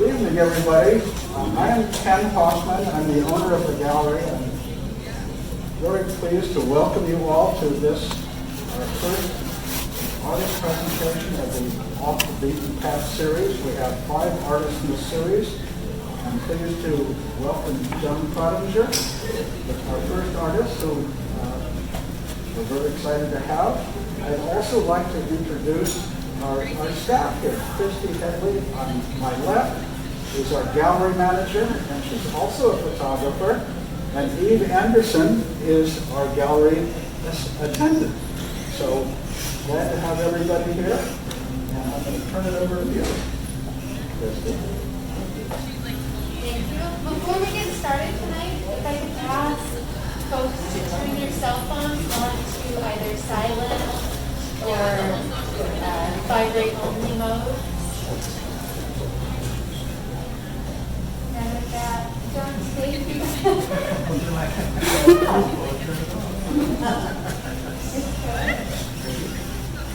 Good evening, everybody. I am Ken Hoffman. I'm the owner of the gallery. I'm very pleased to welcome you all to this, our first artist presentation of the Off the Beaten Path series. We have 5 artists in the series. I'm pleased to welcome Jon Krotinger, our first artist, who we're very excited to have. I'd also like to introduce our staff here. Kristy Headley on my left is our gallery manager, and she's also a photographer. And Eve Anderson is our gallery attendant. So glad to have everybody here. And I'm going to turn it over to you, Kristy. Thank you. Before we get started tonight, if I could ask folks to turn your cell phones on to either silent or vibrate only mode. And with that, Jon, thank you.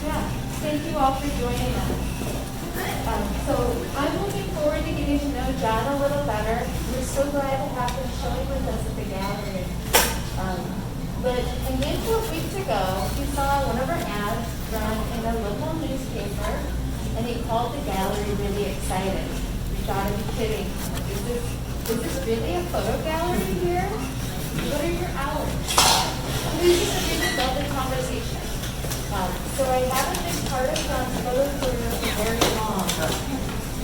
Yeah, thank you all for joining us. So I'm looking forward to getting to know Jon a little better. We're so glad to have him showing with us at the gallery. But a handful of weeks ago, he saw one of our ads run in a local newspaper, and he called the gallery really excited. We thought he was kidding. Is this really a photo gallery here? What are your hours? We just really love the conversation. So I haven't been part of Jon's photo career for very long,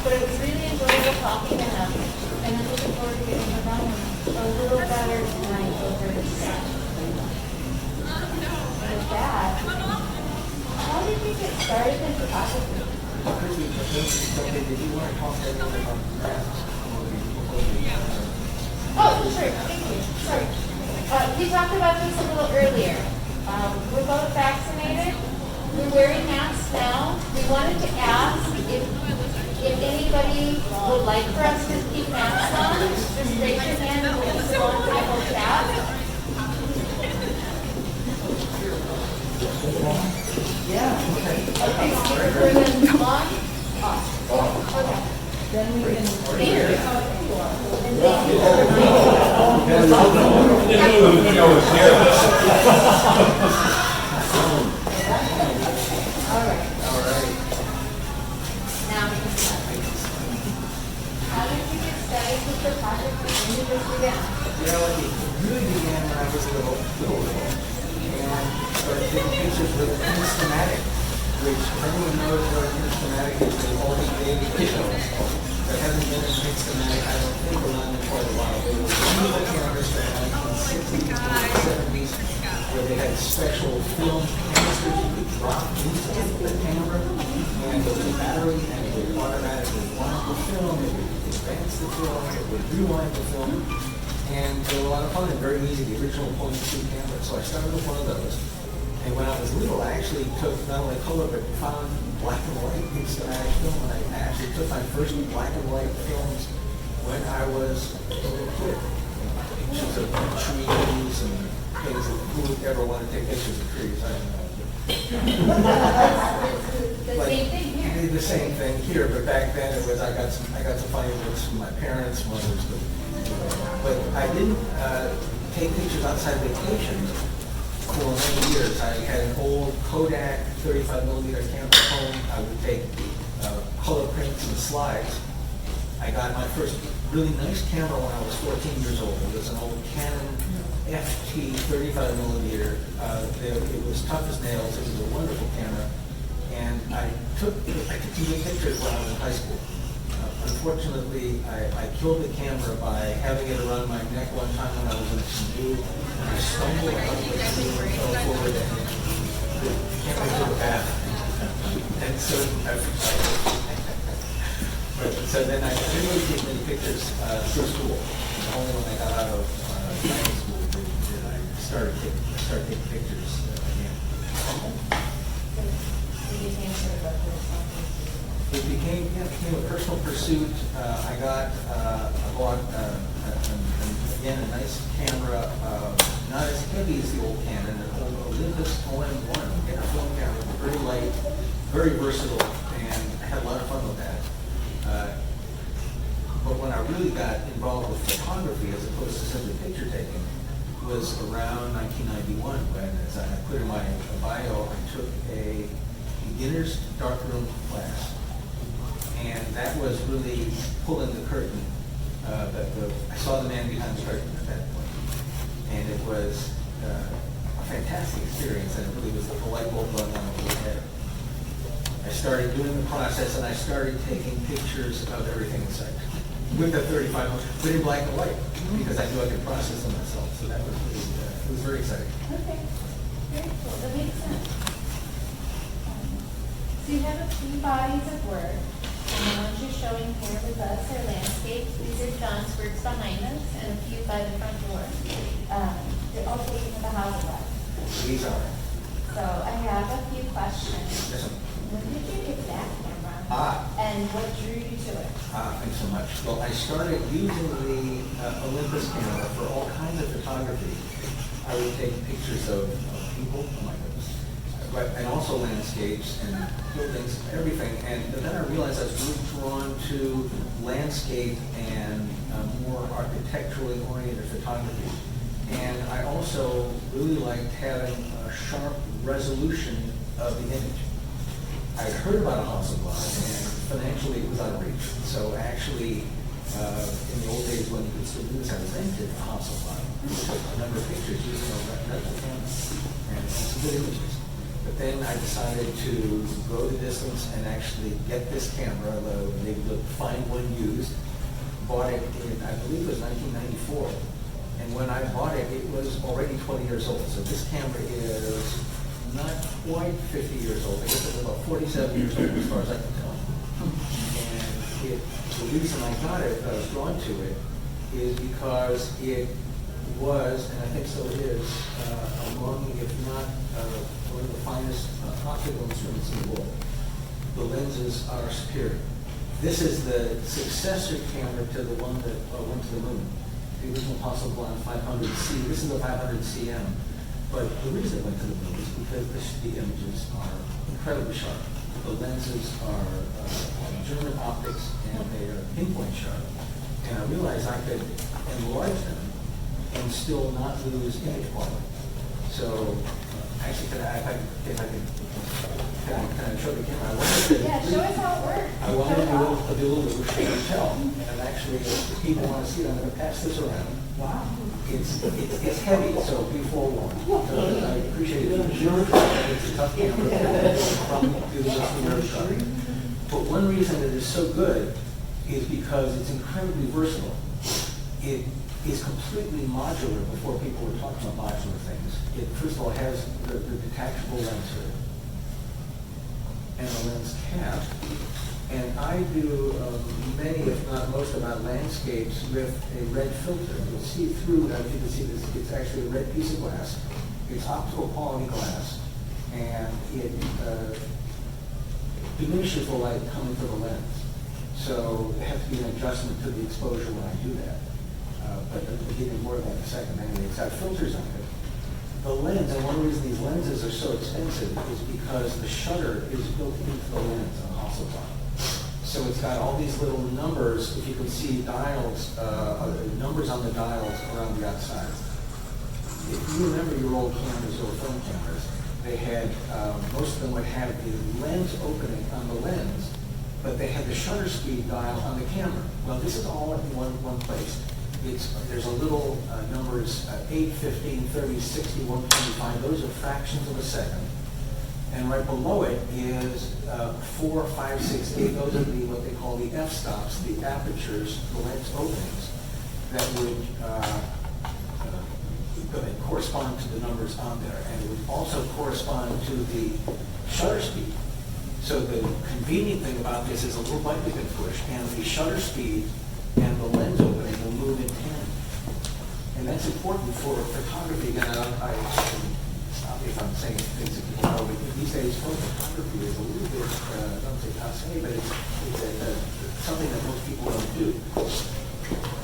but it was really enjoyable talking to him, and I'm looking forward to getting to know him a little better tonight over this. With that, how did you get started in photography? Oh, sure, thank you. Sorry. We talked about this a little earlier. We're both vaccinated. We're wearing masks now. We wanted to ask if anybody would like for us to keep masks on. Just raise your hand and we'll just go on to the whole chat. Yeah. Okay, so we're going to on, off. Okay. Then we can Thank you. And thank you. All right. Now we can start. How did you get started with photography? When did this begin? it really began when I was a little, and started taking pictures with Instamatic, which everyone knows what Instamatic is, the oldest baby cameras. There hasn't been an Instamatic, I don't think, around in quite a while. They were beautiful cameras from the 1960s and 70s, where they had special film canisters you could drop into the camera, and there was a battery, and it would automatically wind the film, it would advance the film, it would rewind the film, and they were a lot of fun and very easy, the original point-and-shoot camera. So I started with one of those. And when I was little, I actually took not only color, but found black and white Instamatic film. And I actually took my first black and white films when I was a little kid. Pictures of trees and things that who would ever want to take pictures of trees? I don't know. The same thing here. The same thing here, but back then it was I got some funny looks from my parents, mothers, but I didn't take pictures outside vacations for many years. I had an old Kodak 35mm camera at home. I would take color prints and slides. I got my first really nice camera when I was 14 years old. It was an old Canon FT 35mm. It was tough as nails. It was a wonderful camera. And I took some good pictures when I was in high school. Unfortunately, I killed the camera by having it around my neck one time when I was in a canoe, and I stumbled out of the canoe and fell forward, and the camera took a bath. And so, so then I didn't really take many pictures through school. Only when I got out of high school did I start taking pictures again. It became a personal pursuit. I bought again a nice camera, not as heavy as the old Canon, an old Olympus OM1, a film camera, very light, very versatile, and I had a lot of fun with that. But when I really got involved with photography as opposed to simply picture taking was around 1991 when, as I put in my bio, I took a beginner's darkroom class. And that was really pulling the curtain. I saw the man behind the curtain at that point. And it was a fantastic experience, and it really was the light bulb going on over my head. I started doing the process, and I started taking pictures of everything in sight with the 35, but in black and white, because I knew I could process them myself. So that was really, it was very exciting. Okay, very cool. That makes sense. So you have a few bodies of work, and the ones you're showing here with us are landscapes. These are John's works behind us, and a few by the front door. They're all taken at the house left. These are. So I have a few questions. Yes, ma'am. When did you get that camera? And what drew you to it? Thanks so much. Well, I started using the Olympus camera for all kinds of photography. I would take pictures of people, oh my goodness, and also landscapes and buildings, everything. And then I realized I was really drawn to landscape and more architecturally oriented photography. And I also really liked having a sharp resolution of the image. I had heard about a Hasselblad, and financially it was out of reach. So actually, in the old days when you could still do this, I rented a Hasselblad. We took a number of pictures using a rental camera and some good images. But then I decided to go the distance and actually get this camera, maybe find one used. Bought it in, I believe it was 1994. And when I bought it, it was already 20 years old. So this camera is not quite 50 years old. I guess it was about 47 years old as far as I can tell. And the reason I got it, I was drawn to it, is because it was, and I think still is, among, if not one of the finest optical instruments in the world. The lenses are superior. This is the successor camera to the one that went to the moon. The original Hasselblad 500C. This is the 500CM. But the reason it went to the moon is because the images are incredibly sharp. The lenses are German optics, and they are pinpoint sharp. And I realized I could enlarge them and still not lose image quality. So, actually, can I show the camera? Yeah, show us how it works. I wanted to do a little bit of show and tell. And actually, if people want to see it, I'm going to pass this around. Wow. It's heavy, so be forewarned. I appreciate it. It's a tough camera. But one reason that it's so good is because it's incredibly versatile. It is completely modular before people were talking about modular things. It, first of all, has the detachable lens here and a lens cap. And I do many, if not most, of my landscapes with a red filter. You'll see through, now if you can see this, it's actually a red piece of glass. It's optical quality glass, and it diminishes the light coming from the lens. So there has to be an adjustment to the exposure when I do that. But I'll give you more of that in a second. Anyway, it's got filters on it. The lens, and one reason these lenses are so expensive is because the shutter is built into the lens on a Hasselblad. So it's got all these little numbers, if you can see dials, numbers on the dials around the outside. If you remember your old cameras or film cameras, they had, most of them would have the lens opening on the lens, but they had the shutter speed dial on the camera. Well, this is all in one place. There's a little numbers, 8, 15, 30, 60, 125. Those are fractions of a second. And right below it is 4, 5, 6, 8. Those are what they call the f-stops, the apertures, the lens openings that would correspond to the numbers on there. And it would also correspond to the shutter speed. So the convenient thing about this is a little button you can push, and the shutter speed and the lens opening will move in tandem. And that's important for photography. And stop me if I'm saying things that people know, but these days photography is a little bit, I don't say passe, but it's something that most people don't do.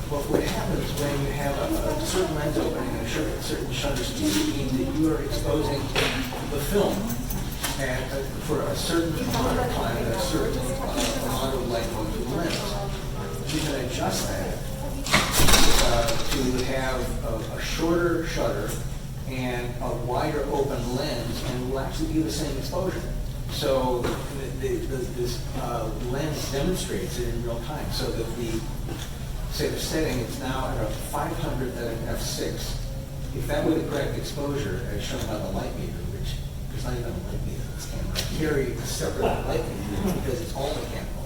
But what happens when you have a certain lens opening and a certain shutter speed means that you are exposing the film and for a certain amount of time, a certain amount of light going through the lens. you can adjust that to have a shorter shutter and a wider open lens, and it will actually be the same exposure. So this lens demonstrates it in real time, so that say the setting is now at a 500 at an f6. If that were the correct exposure, as shown by the light meter, which there's not even a light meter in this camera, I carry a separate light meter because it's all mechanical.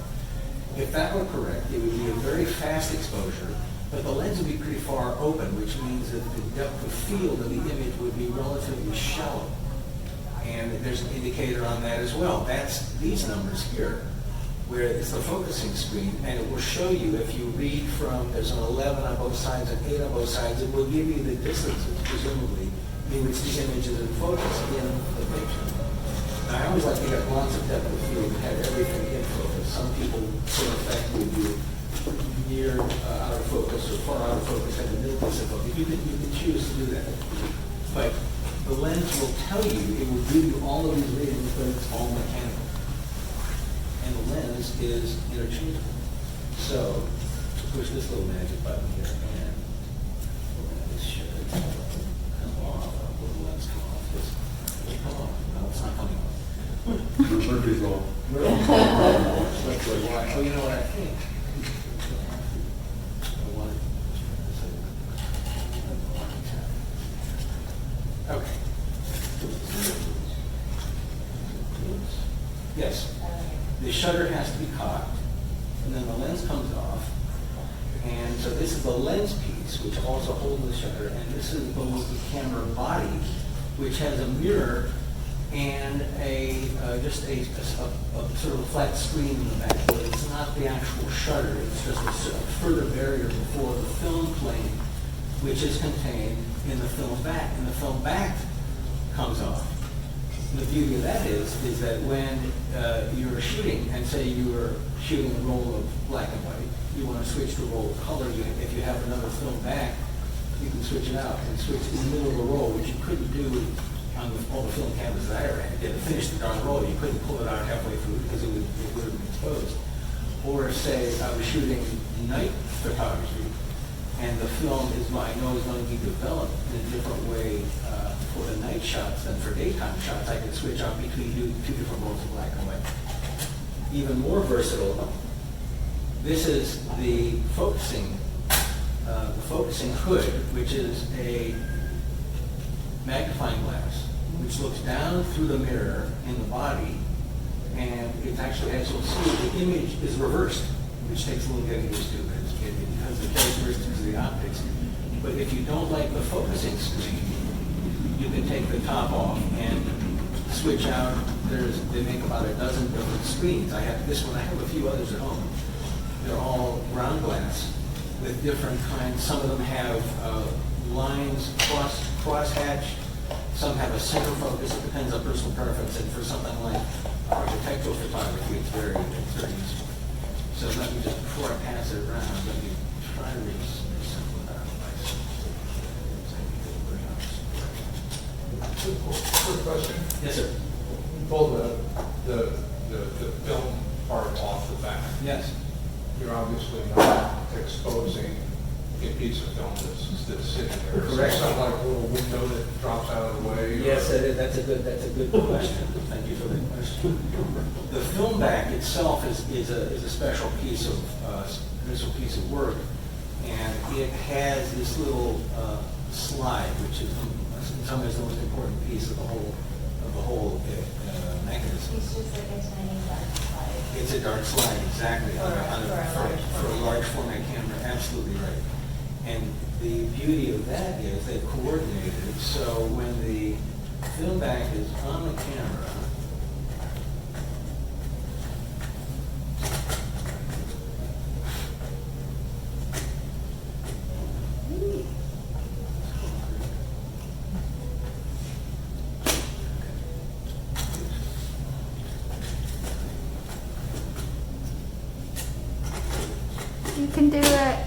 If that were correct, it would be a very fast exposure, but the lens would be pretty far open, which means that the depth of field of the image would be relatively shallow. And there's an indicator on that as well. That's these numbers here, where it's the focusing screen, and it will show you, if you read from, there's an 11 on both sides and 8 on both sides, it will give you the distances, presumably, in which the image is in focus in the picture. Now, I always like to get lots of depth of field and have everything in focus. Some people sort of effect with you near out of focus or far out of focus at the middle piece of focus. You can choose to do that. But the lens will tell you, it will give you all of these readings, but it's all mechanical. And the lens is interchangeable. So, push this little magic button here, and this should come off. I'll put the lens come off. This will come off. No, it's not coming off. Murphy's Law. Oh, you know what I think? Okay. Yes. The shutter has to be cocked, and then the lens comes off. And so this is the lens piece, which also holds the shutter, and this is the camera body, which has a mirror and just a sort of a flat screen in the back. But it's not the actual shutter; it's just a further barrier before the film plane, which is contained in the film back. And the film back comes off. And the beauty of that is that when you're shooting, and say you are shooting a roll of black and white, you want to switch to a roll of color. If you have another film back, you can switch it out and switch in the middle of the roll, which you couldn't do on all the film cameras that I ever had. You had to finish the darn roll. You couldn't pull it out halfway through because it would have been exposed. Or say I was shooting night photography, and the film I know is going to be developed in a different way for the night shots than for daytime shots. I can switch out between two different rolls of black and white. Even more versatile, this is the focusing hood, which is a magnifying glass, which looks down through the mirror in the body, and it actually, as you'll see, the image is reversed, which takes a little getting used to because of the characteristics of the optics. But if you don't like the focusing screen, you can take the top off and switch out. They make about a dozen different screens. I have this one. I have a few others at home. They're all ground glass with different kinds. Some of them have lines cross-hatched. Some have a center focus. It depends on personal preference. And for something like architectural photography, it's very useful. So let me just, before I pass it around, let me try to reassemble that. Quick question. Yes, sir. You pulled the film part off the back. Yes. You're obviously not exposing a piece of film that's sitting there. Correct. Is there like a little window that drops out of the way? Yes, that's a good question. Thank you for that question. The film back itself is a special piece of work, and it has this little slide, which is in some ways the most important piece of the whole mechanism. It's just like a tiny dark slide. It's a dark slide, exactly. For a large format camera, absolutely right. And the beauty of that is they've coordinated, so when the film back is on the camera, You can do it.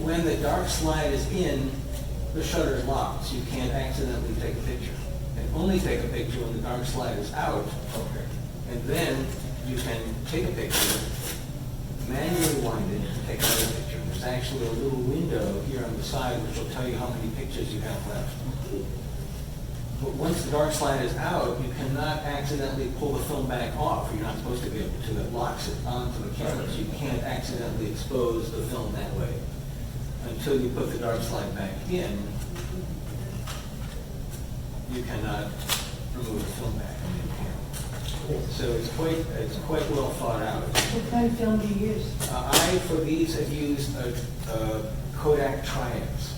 when the dark slide is in, the shutter is locked, so you can't accidentally take a picture. And only take a picture when the dark slide is out. Okay. And then you can take a picture, manually wind it, and take another picture. There's actually a little window here on the side which will tell you how many pictures you have left. But once the dark slide is out, you cannot accidentally pull the film back off. You're not supposed to be able to. It locks it onto the camera, so you can't accidentally expose the film that way. Until you put the dark slide back in, you cannot remove the film back on the camera. So it's quite well thought out. What kind of film do you use? For these, have used Kodak Triads.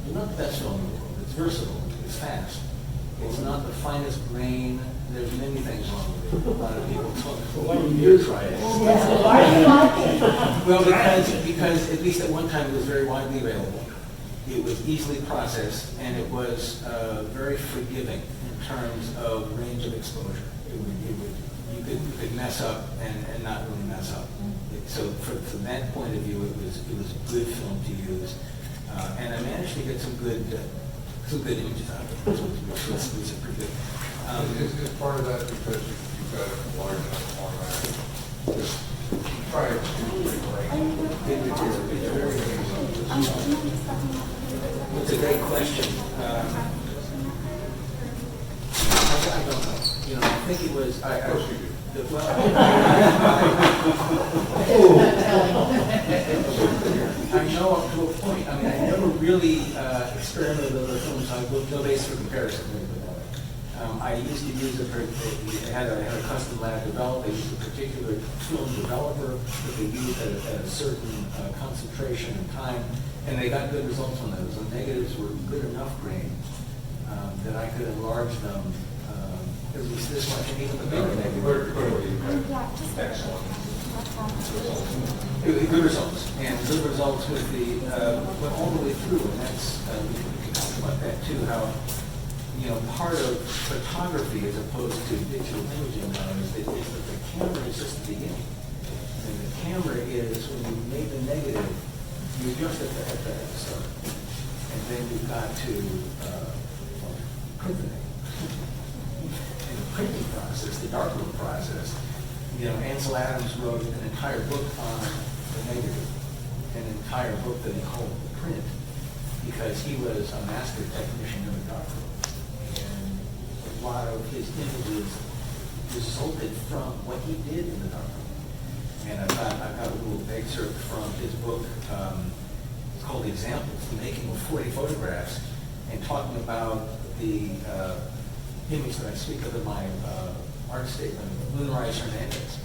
It's not the best film in the world. It's versatile. It's fast. It's not the finest grain. There's many things wrong with it. A lot of people talk your Triads. Why do you like it? Well, because at least at one time it was very widely available. It was easily processed, and it was very forgiving in terms of range of exposure. You could mess up and not really mess up. So from that point of view, it was a good film to use, and I managed to get some good images out of it, which was pretty good. Is part of that because you've got a large enough format? Just try it It's a great question. I don't know. I think it was. Of course you do. I know up to a point. I mean, I never really experimented with other films. I have no base for comparison. I used to use I had a custom lab developed. They used a particular film developer that they used at a certain concentration and time, and they got good results on those. The negatives were good enough grain that I could enlarge them at least this much, and even the bigger negative. Excellent. Good results, and good results with went all the way through, and that's we can talk about that too. How part of photography as opposed to digital imaging now is that the camera is just the beginning, and the camera is when you make the negative, you adjust it at the start, and then you've got to print the negative. In the printing process, the darkroom process. Ansel Adams wrote an entire book on the negative, an entire book that he called The Print, because he was a master technician in the darkroom. And a lot of his images resulted from what he did in the darkroom. And I've got a little excerpt from his book, it's called The Examples, The Making of 40 Photographs, and talking about the image that I speak of in my art statement, Reyes Hernandez,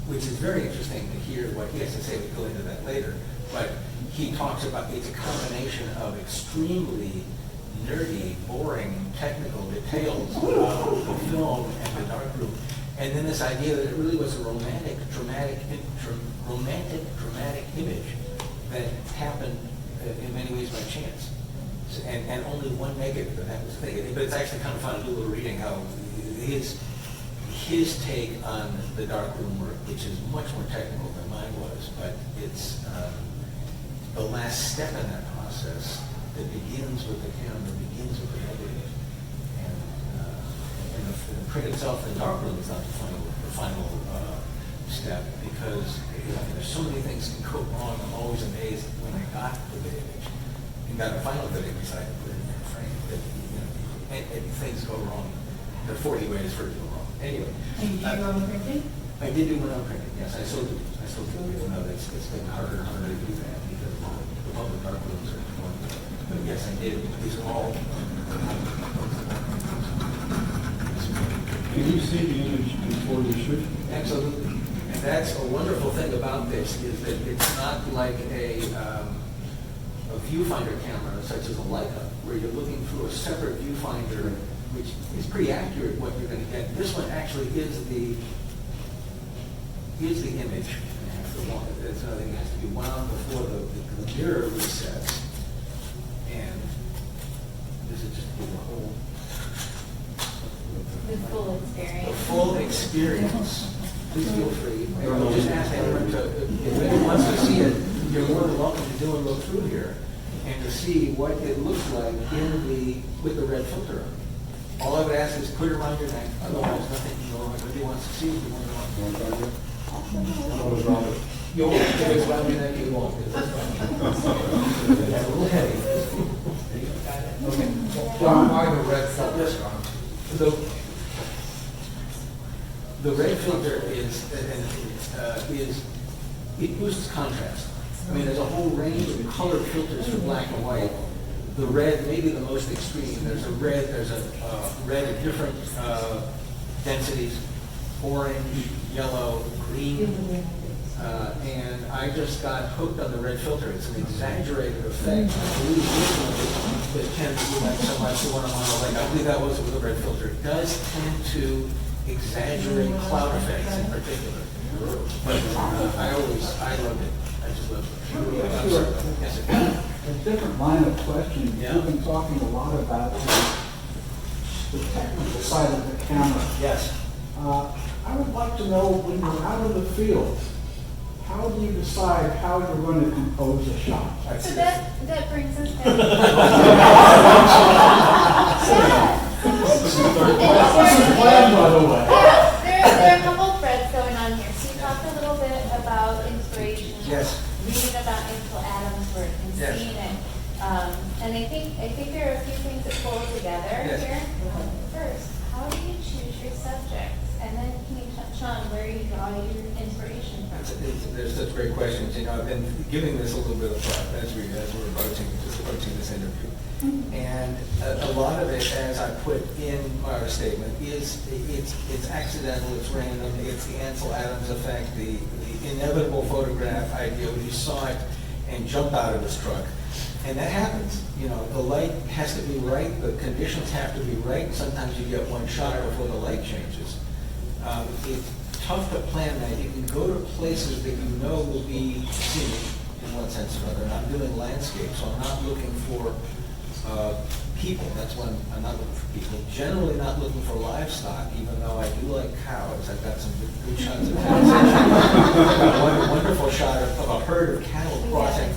which is very interesting to hear what he has to say. We'll go into that later. But he talks about it's a combination of extremely nerdy, boring, technical details of the film and the darkroom, and then this idea that it really was a romantic, dramatic image that happened in many ways by chance. And only one negative, and that was the thing. But it's actually kind of fun to do a little reading how his take on the darkroom work, which is much more technical than mine was, but it's the last step in that process that begins with the camera, begins with the negative. And the print itself, the darkroom is not the final step, because there's so many things can go wrong. I'm always amazed when I got the image. And got a final video decided to put it in their frame. And things go wrong. There are 40 ways for it to go wrong. Anyway. And you do your own printing? I did do my own printing, yes. I still do. Even though it's been harder and harder to do that because the public art rooms are one. But yes, I did. These are all. Can you see the image before you shoot? Absolutely. And that's a wonderful thing about this, is that it's not like a viewfinder camera such as a Leica, where you're looking through a separate viewfinder, which is pretty accurate what you're going to get. This one actually is the image. It's another thing that has to be wound before the mirror resets. And this is just the whole The full experience. the full experience. Please feel free. Just ask anyone if anyone wants to see it, you're more than welcome to do a look through here and to see what it looks like with the red filter on. All I would ask is put it around your neck, otherwise nothing, nobody wants to see it. You want to know. You won't, if it's around your neck, you won't. That's a little heavy. Okay. John, why the red filter, John? The red filter it boosts contrast. I mean, there's a whole range of colored filters for black and white. The red may be the most extreme. There's a red at different densities, orange, yellow, green. And I just got hooked on the red filter. It's an exaggerated effect. I believe the tend to do that so much. The one I'm on, like, I believe that was with the red filter. It does tend to exaggerate cloud effects in particular. But I loved it. I just loved it. Yes, sir. A different line of questioning. Yeah. You've been talking a lot about the technical side of the camera. Yes. I would like to know, when you're out in the field, how do you decide how you're going to compose a shot? So that brings us down. What's the plan, by the way? There are a couple of threads going on here. So you talked a little bit about inspiration. Yes. Reading about Ansel Adams' work and Yes. seeing it. And I think there are a few things that pull together Yes. here. First, how do you choose your subjects? And then can you touch on where you draw your inspiration from? There's such great questions. You know, I've been giving this a little bit of thought as we're approaching this interview. And a lot of it, as I put in my statement, is it's accidental, it's random, it's the Ansel Adams effect, the inevitable photograph idea when you saw it and jump out of his truck. And that happens. You know, the light has to be right, the conditions have to be right. Sometimes you get one shot before the light changes. It's tough to plan that. You can go to places that you know will be scenic in one sense or another. And I'm doing landscape, so I'm not looking for people. That's when I'm not looking for people. Generally not looking for livestock, even though I do like cows. I've got some good shots of cows. I've got one wonderful shot of a herd of cattle crossing.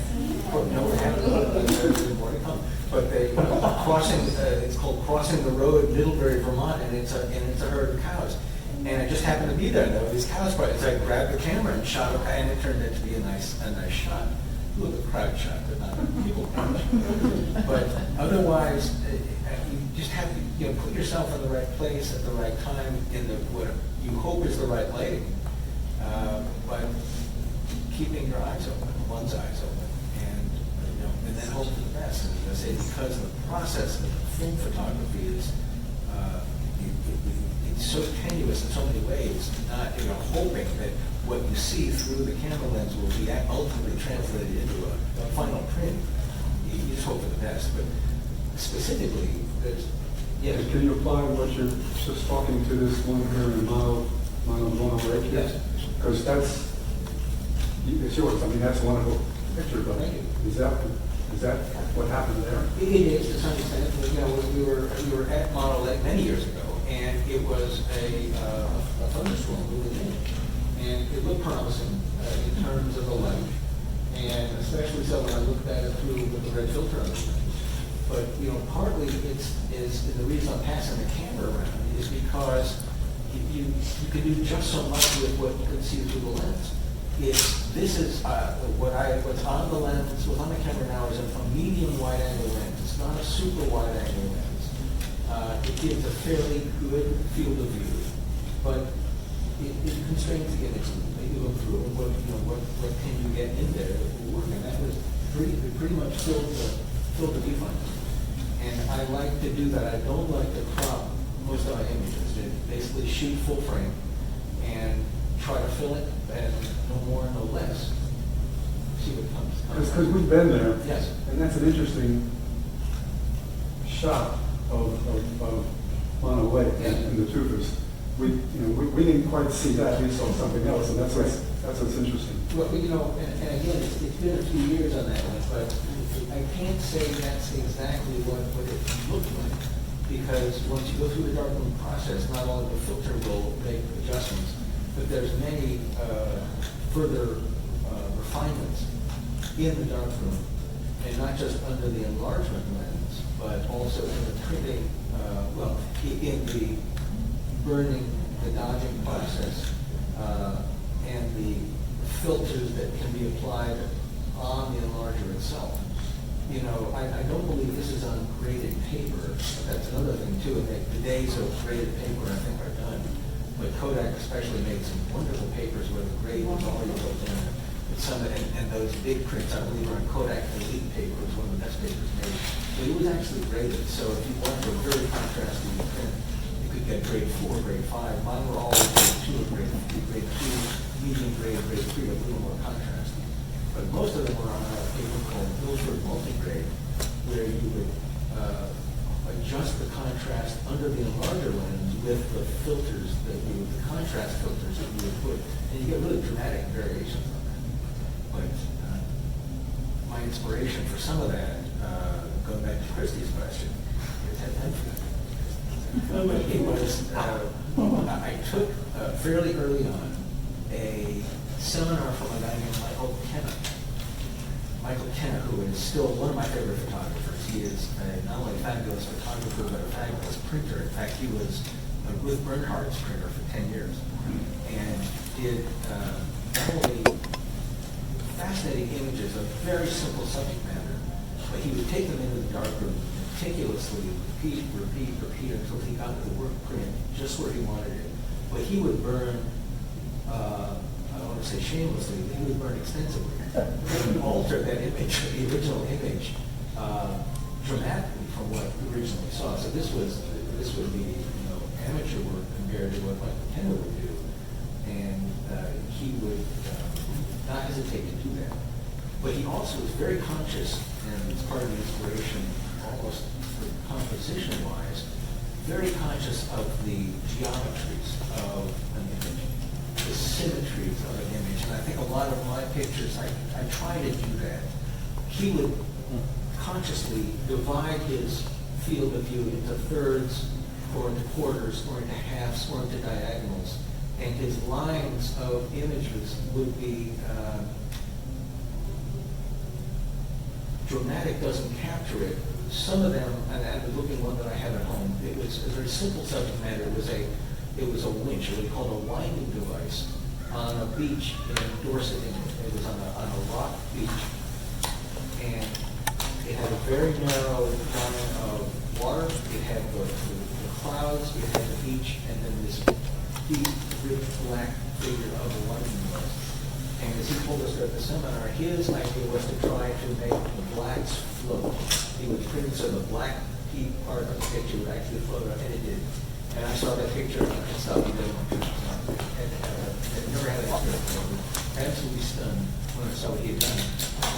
No, we haven't. There's more to come. But they crossing. It's called Crossing the Road, Middlebury, Vermont, and it's a herd of cows. And I just happened to be there. There were these cows. So I grabbed the camera and shot it, and it turned out to be a nice shot. A little crowd shot, but not people. But otherwise, you just have to put yourself in the right place at the right time in what you hope is the right lighting, but keeping your eyes open, one's eyes open, and then hope for the best. And as I say, because the process of film photography is it's so tenuous in so many ways, not hoping that what you see through the camera lens will be ultimately translated into a final print. You just hope for the best. But specifically, there's Can you apply what you're just talking to this one here in mile 108? Yes. Because it's yours. I mean, that's a wonderful picture, but Thank you. is that what happened there? It is to some extent. We were at Model Lake many years ago, and it was a thunderstorm moving in, and it looked promising in terms of the light, and especially so when I looked at it through with the red filter on it. But partly is the reason I'm passing the camera around is because you can do just so much with what you can see through the lens. This is what's on the lens, what's on the camera now is a medium wide angle lens. It's not a super wide angle lens. It gives a fairly good field of view, but it constrains the image that you look through. What can you get in there that will work? And that was pretty much filled the viewfinder. And I like to do that. I don't like to crop most of my images. To basically shoot full frame and try to fill it, and no more, no less. See what comes. Because we've been there. Yes. And that's an interesting shot of Mono Lake and the Tufas. We didn't quite see that. We saw something else, and that's what's interesting. Well, and again, it's been a few years on that one, but I can't say that's exactly what it looked like, because once you go through the darkroom process, not only the filter will make adjustments, but there's many further refinements in the darkroom, and not just under the enlargement lens, but also in the printing, in the burning, the dodging process, and the filters that can be applied on the enlarger itself. You know, I don't believe this is on graded paper. That's another thing too. The days of graded paper, I think, are done. But Kodak especially made some wonderful papers where the grade was already built in. And those big prints, I believe, are on Kodak Elite paper. It was one of the best papers made. But it was actually graded. So if you wanted a very contrasting print, you could get grade 4, grade 5. Mine were always grade 2, grade 2, medium grade, grade 3, a little more contrasting. But most of them were on a paper called Ilford multigrade, where you would adjust the contrast under the enlarger lens with the filters the contrast filters that you would put, and you get really dramatic variations on that. But my inspiration for some of that, going back to Kristy's question, is had time for that. It was, I took fairly early on a seminar from a guy named Michael Kenna, who is still one of my favorite photographers. He is not only a fabulous photographer, but a fabulous printer. In fact, he was with Bernhardt's printer for 10 years, and did not only fascinating images of very simple subject matter, but he would take them into the darkroom meticulously, repeat until he got the work print just where he wanted it. But he would burn, I don't want to say shamelessly, but he would burn extensively. He would alter that image, the original image, dramatically from what we originally saw. So this would be, amateur work compared to what Michael Kenna would do, and he would not hesitate to do that. But he also was very conscious, and it's part of the inspiration, almost composition-wise, very conscious of the geometries of an image, the symmetries of an image. And I think a lot of my pictures, I try to do that. He would consciously divide his field of view into thirds, or into quarters, or into halves, or into diagonals. And his lines of images would be, dramatic doesn't capture it. Some of them, and I'm looking one that I have at home, it was a very simple subject matter. It was a winch, what we called a winding device, on a beach in Dorset, England. It was on a rock beach. And it had a very narrow line of water. It had the clouds, it had the beach, and then this deep, rich, black figure of the winding device. And as he told us at the seminar, his idea was to try to make the blacks float. He would print so the black part of the picture would actually float, and it did. And I saw that picture and stuff he did on and never had that experience before. Absolutely stunned when I saw what he had done.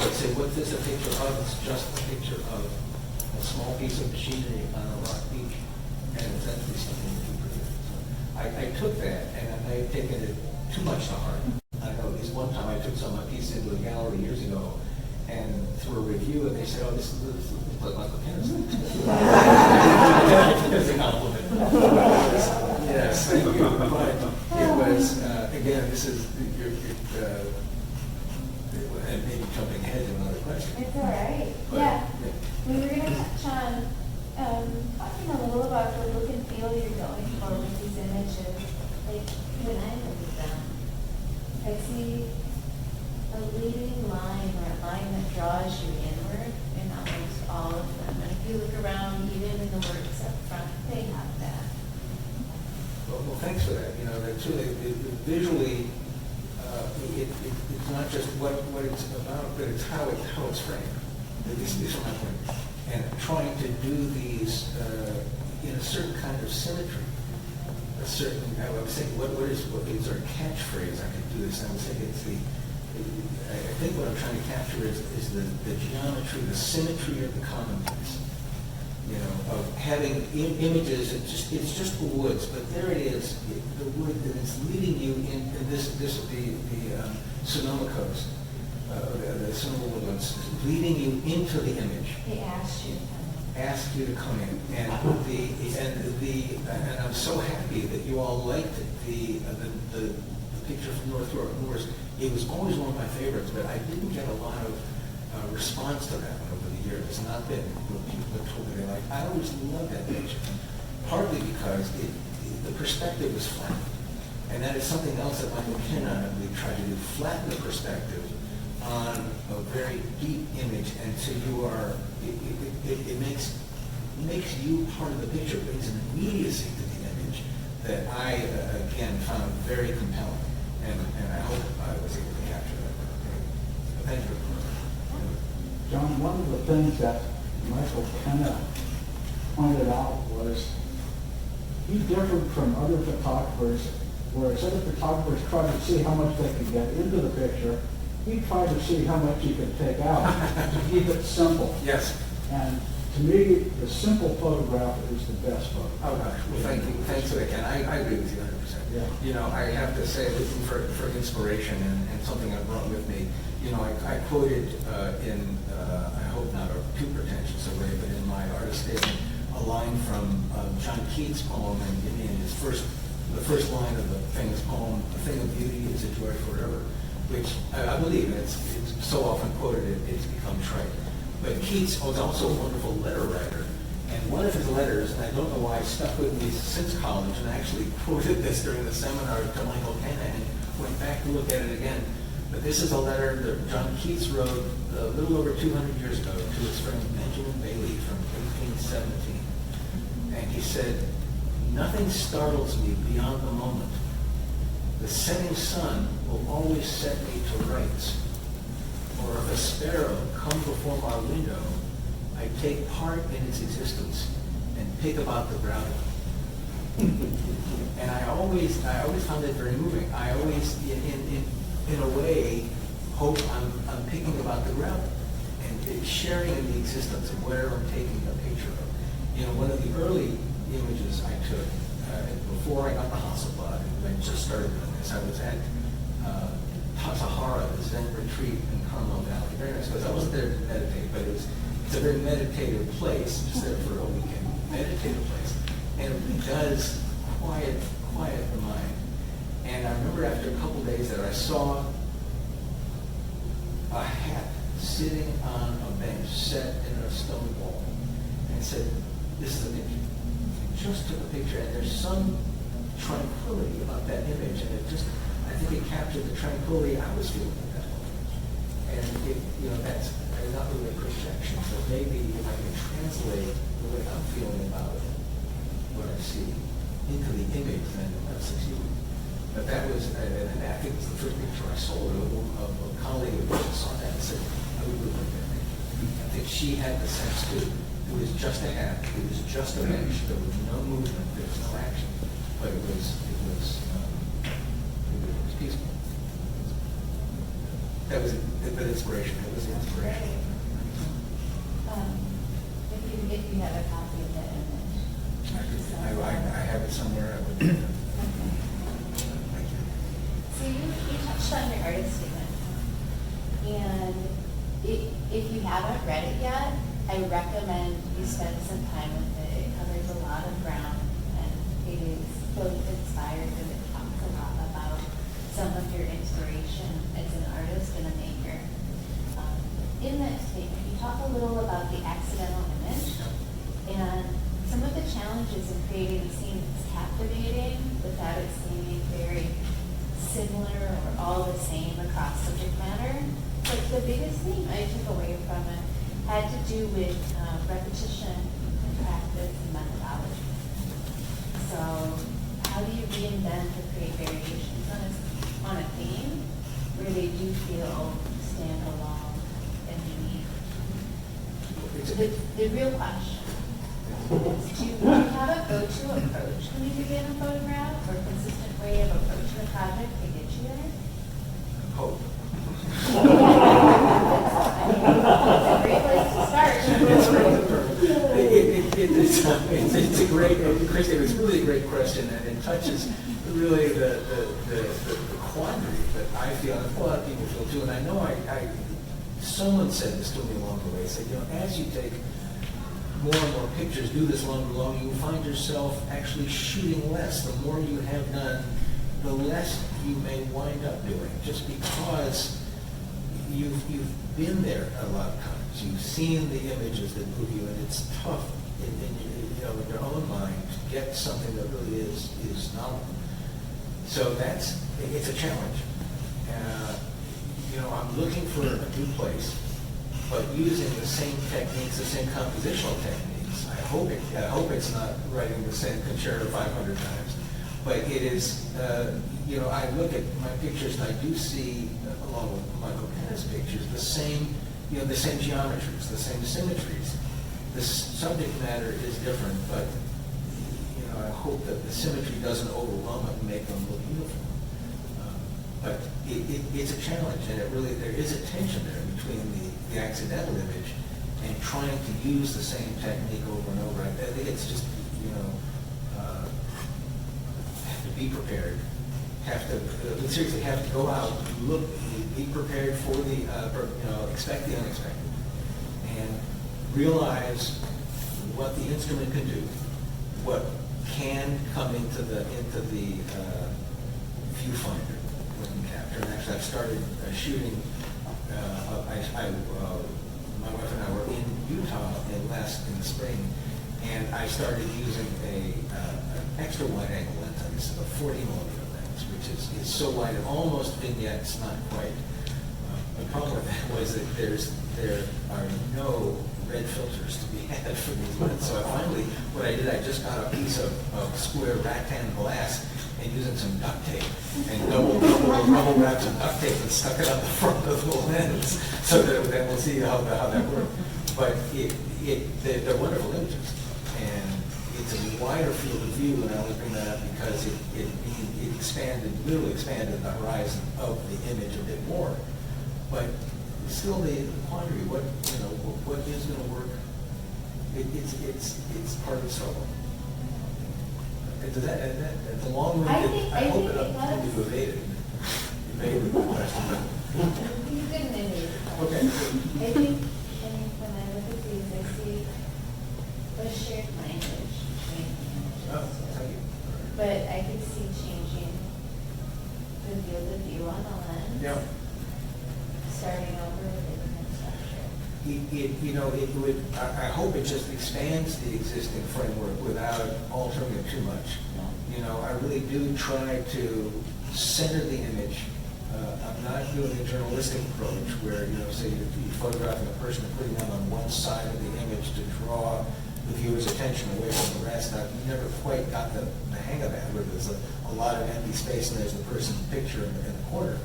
I'd say, what's this a picture of? It's just a picture of a small piece of machinery on a rock beach. And it's actually something that he produced. So I took that, and I may have taken it too much to heart. I know at least one time I took some of my piece into a gallery years ago, and through a review, and they said, "Oh, this is what Michael Kenna said." It's a compliment. Yes, thank you. But it was again, this is and maybe jumping ahead to another question. It's all right. But, yeah. We were going to touch on talking a little about the look and feel you're going for with these images. Like when I look at them, I see a leading line or a line that draws you inward in almost all of them. And if you look around, even in the works up front, they have that. Well, thanks for that. That's really visually. It's not just what it's about, but it's how it's framed. These are my points. And trying to do these in a certain kind of symmetry. I was thinking, what is our catchphrase? I could do this. I was thinking I think what I'm trying to capture is the geometry, the symmetry of the commonplace. Of having images. It's just the woods, but there it is. The wood that is leading you in the Sonoma Coast, the Sonoma woodlands, leading you into the image. They asked you. Asked you to come in, and I'm so happy that you all liked the picture from North York Moors. It was always one of my favorites, but I didn't get a lot of response to that over the years. It's not that what people have told me they like. I always loved that picture, partly because the perspective was flat. And that is something else that Michael McKenna and we tried to do, flatten the perspective on a very deep image, and so you are, it makes you part of the picture, brings an immediacy to the image that I, again, found very compelling, and I hope I was able to capture that. Thank you. John, one of the things that Michael McKenna pointed out was he differed from other photographers, whereas other photographers tried to see how much they could get into the picture. He tried to see how much he could take out to keep it simple. Yes. And to me, the simple photograph is the best photograph. Oh, gosh. Well, thank you. Thanks for that, Ken. I agree with you 100%. Yeah. You know, I have to say, looking for inspiration and something I brought with me, you know, I quoted I hope not a too pretentious a way, but in my artist statement, a line from John Keats' poem, and in his the first line of the famous poem, "A thing of beauty is a joy forever," which I believe it's so often quoted it's become trite. But Keats was also a wonderful letter writer, and one of his letters, and I don't know why it stuck with me since college, and I actually quoted this during the seminar to Michael McKenna and went back to look at it again. But this is a letter that John Keats wrote a little over 200 years ago to his friend Benjamin Bailey from 1817. And he said, "Nothing startles me beyond the moment. The setting sun will always set me to rights. Or if a sparrow come before my window, I take part in its existence and pick about the gravel." And I always found that very moving. I always, in a way, hope I'm picking about the gravel and sharing in the existence of where I'm taking a picture of. You know, one of the early images I took before I got the Hasselblad, and I just started doing this, I was at Tatahara, the Zen retreat in Carmel Valley. Very nice place. I wasn't there to meditate, but it's a very meditative place, just there for a weekend. Meditative place. And it really does quiet the mind. And I remember after a couple days that I saw a hat sitting on a bench set in a stone wall, and said, "This is a picture." I just took a picture, and there's some tranquility about that image, and I think it captured the tranquility I was feeling at that moment. And that's not really a projection, but maybe if I can translate the way I'm feeling about what I see into the image, then I've succeeded. But that was, and I think it was the first picture I saw of a colleague of mine saw that and said, "I would look like that picture." I think she had the sense too. It was just a hat. It was just a bench. There was no movement. There was no action. But it was peaceful. That was the inspiration. That was the inspiration. If you have a copy of that image. I have it somewhere. I would. Okay. So you touched on your artist statement, and if you haven't read it yet, I recommend you spend some time with it. It covers a lot of ground, and it is both inspired because it talks a lot about some of your inspiration as an artist and a maker. In that statement, you talk a little about the accidental image and some of the challenges in creating a scene that's captivating without it seeming very similar or all the same across subject matter. But the biggest thing I took away from it had to do with repetition and practice and methodology. So how do you reinvent or create variations on a theme where they do feel standalone and unique? The real question is, do you have a go-to approach when you begin a photograph, or a consistent way of approaching a project to get you there? Hope. It's a great place to start. It's a great, Kristy, it's really a great question, and it touches really the quandary that I feel, and a lot of people feel too. And I know someone said this to me along the way. Said, as you take more and more pictures, do this longer and longer, you find yourself actually shooting less. The more you have done, the less you may wind up doing, just because you've been there a lot of times. You've seen the images that move you, and it's tough in your own mind to get something that really is novel. So it's a challenge. I'm looking for a new place, but using the same techniques, the same compositional techniques. I hope it's not writing the same concerto 500 times, but it is. I look at my pictures and I do see, along with Michael Penna's pictures, the same geometries, the same symmetries. The subject matter is different, but I hope that the symmetry doesn't overwhelm it and make them look uniform. But it's a challenge, and there is a tension there between the accidental image and trying to use the same technique over and over. I think it's just, have to be prepared. Seriously have to go out, look, be prepared for expect the unexpected, and realize what the instrument can do, what can come into the viewfinder when you capture. And actually, I've started shooting. My wife and I were in Utah in the spring, and I started using an extra wide angle lens. It's a 40mm lens, which is so wide, almost vignettes, not quite. The problem with that was that there are no red filters to be had for these lenses. So what I did, I just got a piece of square rattan glass and using some duct tape and double wrapped some duct tape and stuck it on the front of the lens so that then we'll see how that works. But they're wonderful images, and it's a wider field of view, and I only bring that up because it literally expanded the horizon of the image a bit more. But still the quandary, what is going to work? It's part of the struggle. Does that the long winded? I hope it doesn't you evaded the question. You didn't evade. Okay. I think when I look at these, I see a shared language between the images. Oh, thank you. But I could see changing the field of view on the lens. Yeah. Starting over with a different structure. It would. I hope it just expands the existing framework without altering it too much. I really do try to center the image. I'm not doing a journalistic approach where say you're photographing a person and putting them on one side of the image to draw the viewer's attention away from the rest. I've never quite got the hang of that, where there's a lot of empty space and there's the person's picture in the corner.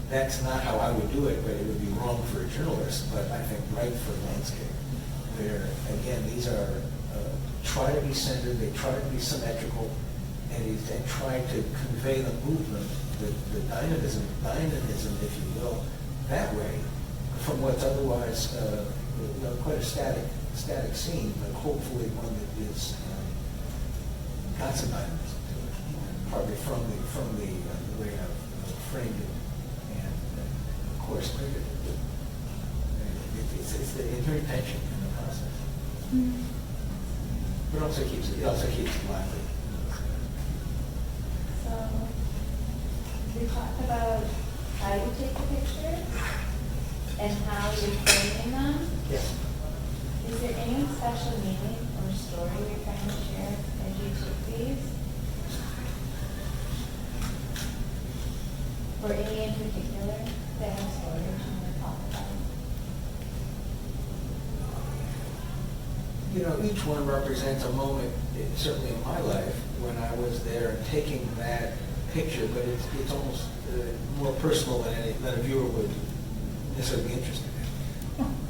That's not how I would do it, but it would be wrong for a journalist, but I think right for landscape. Where, again, these are, try to be centered, they try to be symmetrical, and try to convey the movement, the dynamism, if you will, that way, from what's otherwise quite a static scene, but hopefully one that is got some dynamism to it, partly from the way I've framed it. Of course, it's the inherent tension in the process. But it also keeps it lively. So we talked about how you take the pictures and how you're framing them. Yes. Is there any special meaning or story you're trying to share as you take these? Or any in particular that have stories you want to talk about? Each one represents a moment, certainly in my life, when I was there and taking that picture, but it's almost more personal than a viewer would necessarily be interested in.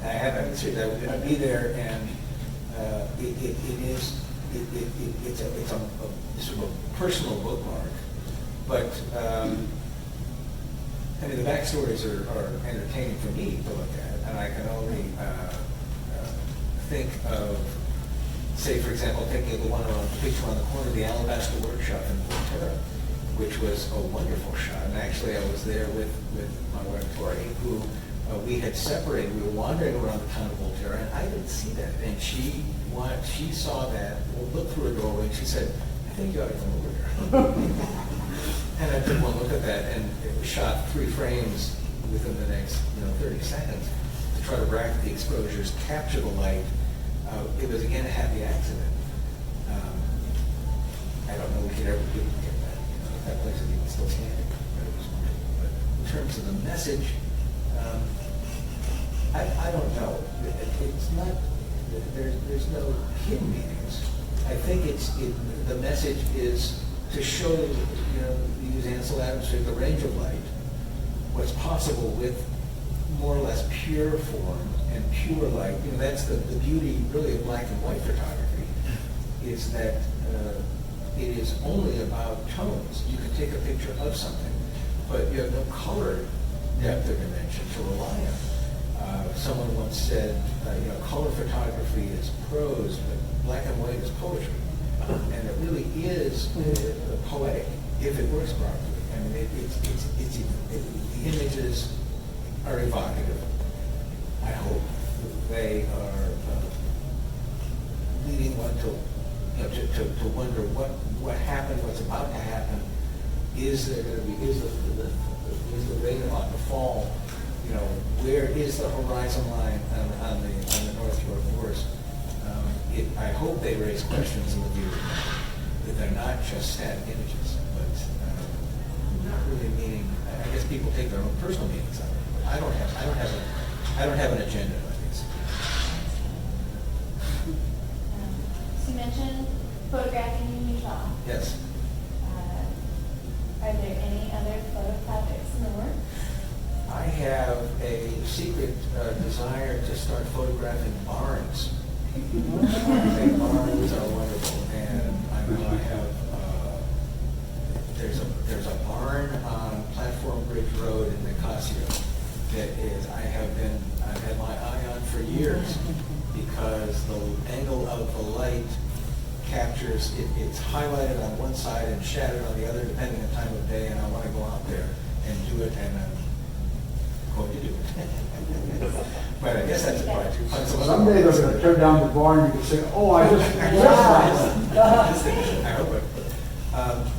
I'd be there, and it's a sort of a personal bookmark, but the backstories are entertaining for me to look at, and I can only think of, say, for example, thinking of the picture on the corner of the Alabaster workshop in Volterra, which was a wonderful shot. And actually, I was there with my wife, Tori, who we had separated. We were wandering around the town of Volterra, and I didn't see that. And she saw that, looked through a doorway, and she said, "I think you ought to come over here." And I took one look at that, and it was shot 3 frames within the next 30 seconds to try to rack the exposures, capture the light. It was again a happy accident. I don't know if we could ever duplicate that. If that place is even still standing. But it was wonderful. But in terms of the message, I don't know. It's not. There's no hidden meanings. I think the message is to show, use Ansel Adams, the range of light, what's possible with more or less pure form and pure light. That's the beauty really of black and white photography, is that it is only about tones. You can take a picture of something, but you have no color depth or dimension to rely on. Someone once said, color photography is prose, but black and white is poetry. And it really is poetic if it works properly. I mean, the images are evocative. I hope they are leading one to wonder what happened, what's about to happen. Is there going to be, is the rain about to fall? Where is the horizon line on the North York Moors? I hope they raise questions in the viewer, that they're not just static images, but not really meaning. I guess people take their own personal meanings out of it. But I don't have an agenda on this. So you mentioned photographing in Utah. Yes. Are there any other photo projects in the works? I have a secret desire to start photographing barns. Barns are wonderful, and I know I have. There's a barn on Platform Bridge Road in Nicasio that is I've had my eye on for years, because the angle of the light captures it's highlighted on one side and shadowed on the other depending on time of day, and I want to go out there and do it, and I'm going to do it. But I guess that's a project. Someday they're going to turn down the barn, you can say, oh, I just I hope it.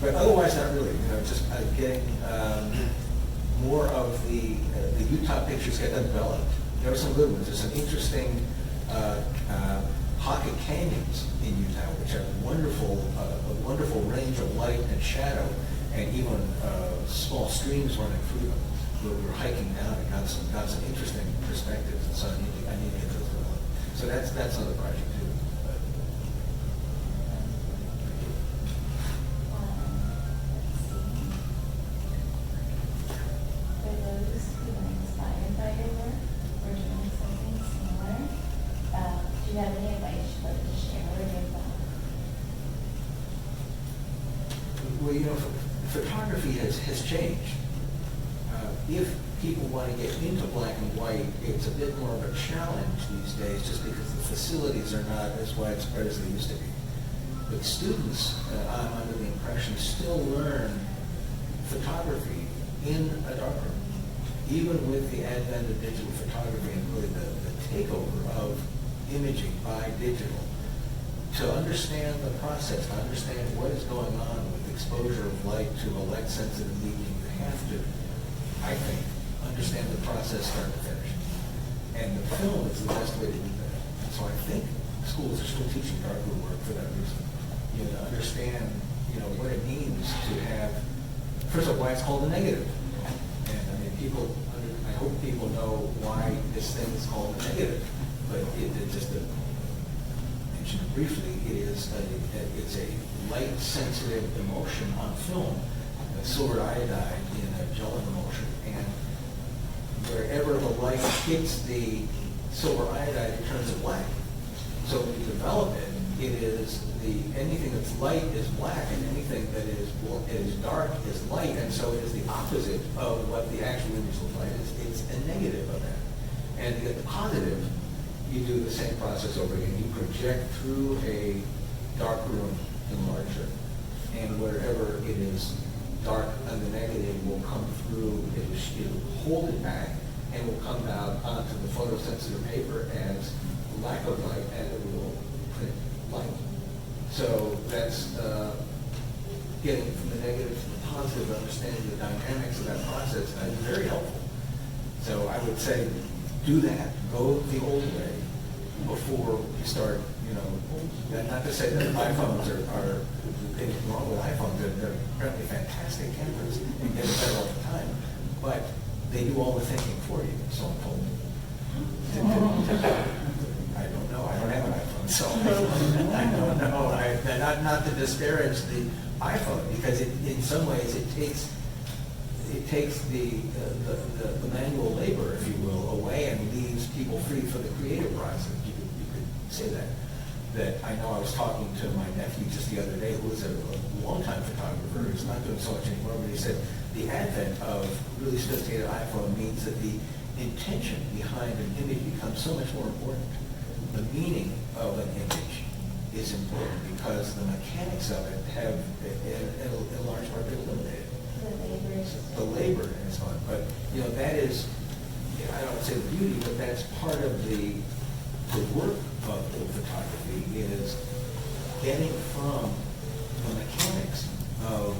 But otherwise, not really. Just getting more of the Utah pictures get developed. There are some good ones. There's some interesting pocket canyons in Utah, which are a wonderful range of light and shadow, and even small streams running through them. We were hiking down and got some interesting perspectives, and so I need to get those developed. So that's another project too. But, For those who are inspired by your work or doing something similar, do you have any advice you'd like to share with your well, photography has changed. If people want to get into black and white, it's a bit more of a challenge these days, just because the facilities are not as widespread as they used to be. But students, I'm under the impression, still learn photography in a darkroom, even with the advent of digital photography and really the takeover of imaging by digital. To understand the process, to understand what is going on with exposure of light to a light-sensitive medium, you have to, I think, understand the process start to finish. And the film is the best way to do that. And so I think schools are still teaching darkroom work for that reason. To understand, what it means to have, first of all, why it's called a negative. And I mean, I hope people know why this thing is called a negative. But just to mention it briefly, it's a light-sensitive emulsion on film, silver iodide in a gel emulsion, and wherever the light hits the silver iodide, it turns it black. So when you develop it, anything that's light is black, and anything that is dark is light, and so it is the opposite of what the actual image looks like. It's a negative of that. And to get the positive, you do the same process over again. You project through a darkroom enlarger, and wherever it is dark on the negative will come through, it'll hold it back, and will come out onto the photosensitive paper as lack of light, and it will print light. So that's getting from the negative to the positive, understanding the dynamics of that process, and it's very helpful. So I would say, do that, go the old way before you start, not to say that iPhones are anything wrong with iPhones, they're apparently fantastic cameras and get better all the time, but they do all the thinking for you, so I'm told. I don't know, I don't have an iPhone, so I don't know. Not to disparage the iPhone, because in some ways it takes the manual labor, if you will, away and leaves people free for the creative process. You could say that. That I know I was talking to my nephew just the other day, who is a longtime photographer, who's not doing so much anymore, but he said the advent of really sophisticated iPhone means that the intention behind an image becomes so much more important. The meaning of an image is important because the mechanics of it have, in large part, been eliminated. The labor and so on. But, that is, I don't say the beauty, but that's part of the work of photography is getting from the mechanics of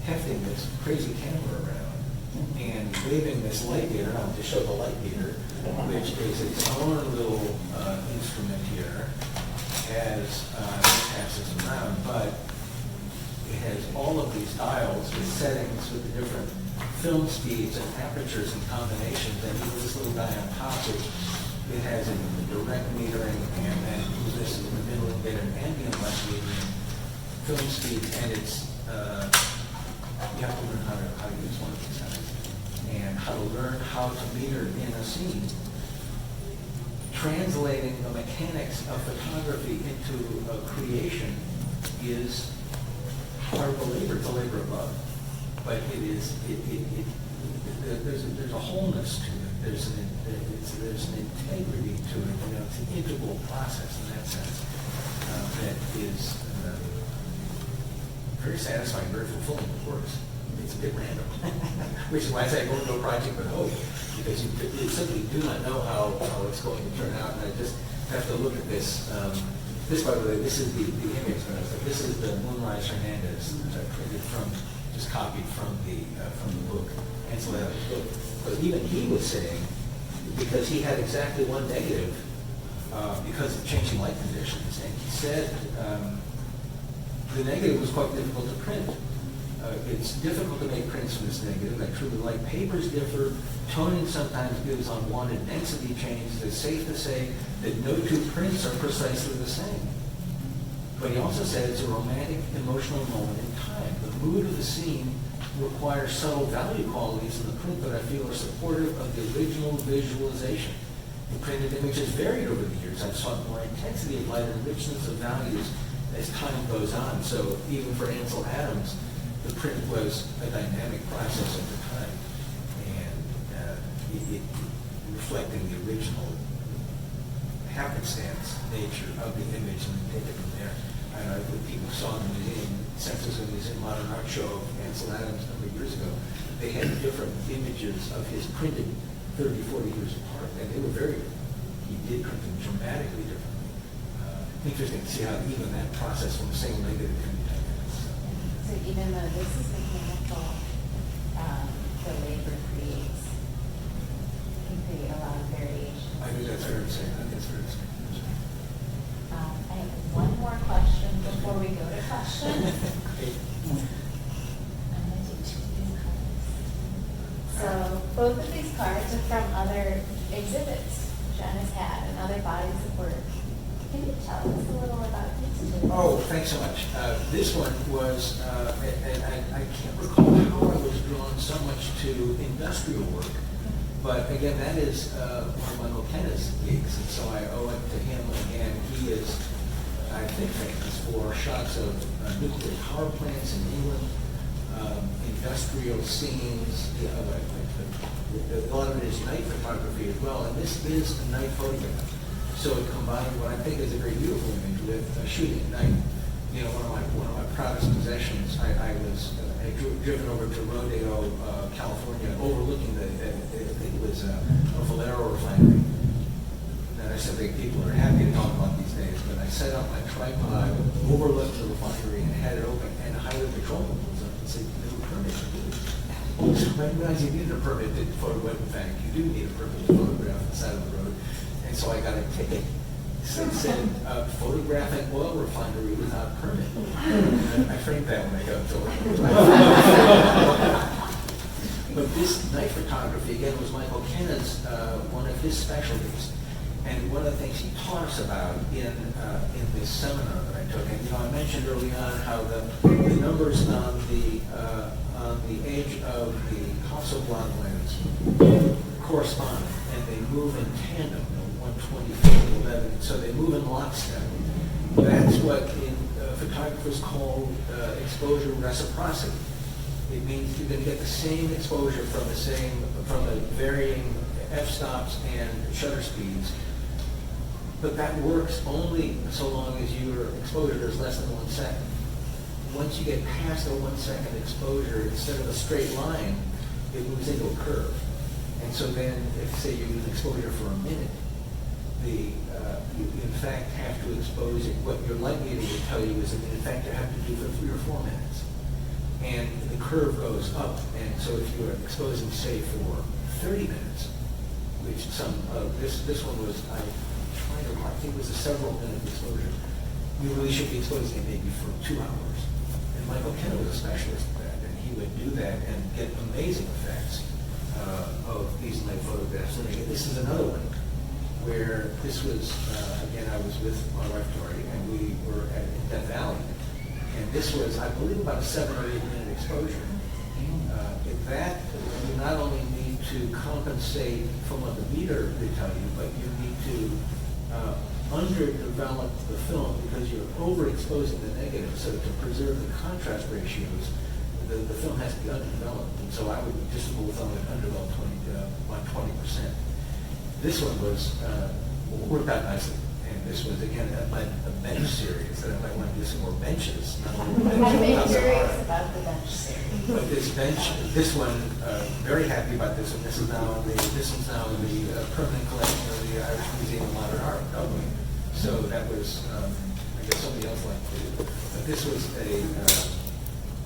hefting this crazy camera around and waving this light meter. I'll just show the light meter, which is its own little instrument here as it passes around, but it has all of these dials with settings with the different film speeds and apertures and combinations, and even this little guy on top, which it has a direct metering, and then this in the middle and get an ambient light metering, film speeds, and it's you have to learn how to use one of these settings, and how to learn how to meter in a scene. Translating the mechanics of photography into a creation is part of the labor. It's a labor of love, but there's a wholeness to it. There's an integrity to it. It's an integral process in that sense that is very satisfying, very fulfilling, of course. It's a bit random, which is why I say go into a project with hope, because you simply do not know how it's going to turn out. And I just have to look at this. This, by the way, this is the image that I said. This is the Moonrise Hernandez that I printed from, just copied from the book, Ansel Adams' book. But even he was saying, because he had exactly one negative because of changing light conditions, and he said the negative was quite difficult to print. It's difficult to make prints from this negative. I truly like papers differ. Toning sometimes gives unwanted density changes. It's safe to say that no two prints are precisely the same. But he also said it's a romantic, emotional moment in time. The mood of the scene requires subtle value qualities in the print that I feel are supportive of the original visualization. The printed images varied over the years. I've sought more intensity of light and richness of values as time goes on. So even for Ansel Adams, the print was a dynamic process at the time, and it reflecting the original happenstance nature of the image and take it from there. I know when people saw in the museum, Census and Museum Modern Art Show of Ansel Adams a number of years ago, they had different images of his printed 30, 40 years apart, and they were he did print them dramatically differently. Interesting to see how even that process from the same negative can be done. So even though this is mechanical, the labor can create a lot of variation. I think that's fair to say. I have one more question before we go to questions. I'm going to do 2 of these cards. So both of these cards are from other exhibits Jon has had and other bodies of work. Can you tell us a little about these two? Oh, thanks so much. This one was, and I can't recall how I was drawn so much to industrial work, but again, that is one of Michael Kenna's gigs, and so I owe it to him again. He is, I think, famous for shots of nuclear power plants in England, industrial scenes. A lot of it is night photography as well, and this is a night photograph. So it combined what I think is a very beautiful image with shooting at night. One of my proudest possessions. I had driven over to Rodeo, California, overlooking I think it was a Volterra refinery. And I said, people are happy to talk about these days, but I set up my tripod, overlooked the refinery, and had it open, and hired the patrolman was up and said, "No permit to do this." So I realized you needed a permit to photograph. In fact, you do need a permit to photograph the side of the road. And so I got a ticket. So it said, photographing oil refinery without permit. And I framed that when I got to it. But this night photography, again, was Michael Kenna's, one of his specialties. And one of the things he taught us about in this seminar that I took, and I mentioned early on how the numbers on the edge of the Hasselblad lens correspond, and they move in tandem, 120, 50, 11, so they move in lockstep. That's what photographers call exposure reciprocity. It means you're going to get the same exposure from the varying f-stops and shutter speeds, but that works only so long as your exposure is less than 1 second. Once you get past the 1 second exposure, instead of a straight line, it moves into a curve. And so then, if say you use exposure for a minute, you in fact have to expose it. What your light meter will tell you is that in fact you have to do for 3 or 4 minutes. And the curve goes up. And so if you are exposing, say, for 30 minutes, which this one was, I think it was a several minute exposure, you really should be exposing it maybe for 2 hours. And Michael Kenna was a specialist at that, and he would do that and get amazing effects of these night photographs. And again, this is another one where this was, again, I was with my wife Tori, and we were in Death Valley. And this was, I believe, about a 7 or 8 minute exposure. That you not only need to compensate from what the meter they tell you, but you need to underdevelop the film because you're overexposing the negative. So to preserve the contrast ratios, the film has to be underdeveloped. And so I would just rule of thumb it underdeveloped by 20%. This one was worked out nicely. And this was, again, a bench series. That I might want to do some more benches. I'm curious about the bench series. But this one, very happy about this one. This is now in the permanent collection of the Irish Museum of Modern Art, Dublin. So that was, I guess somebody else liked it. But this was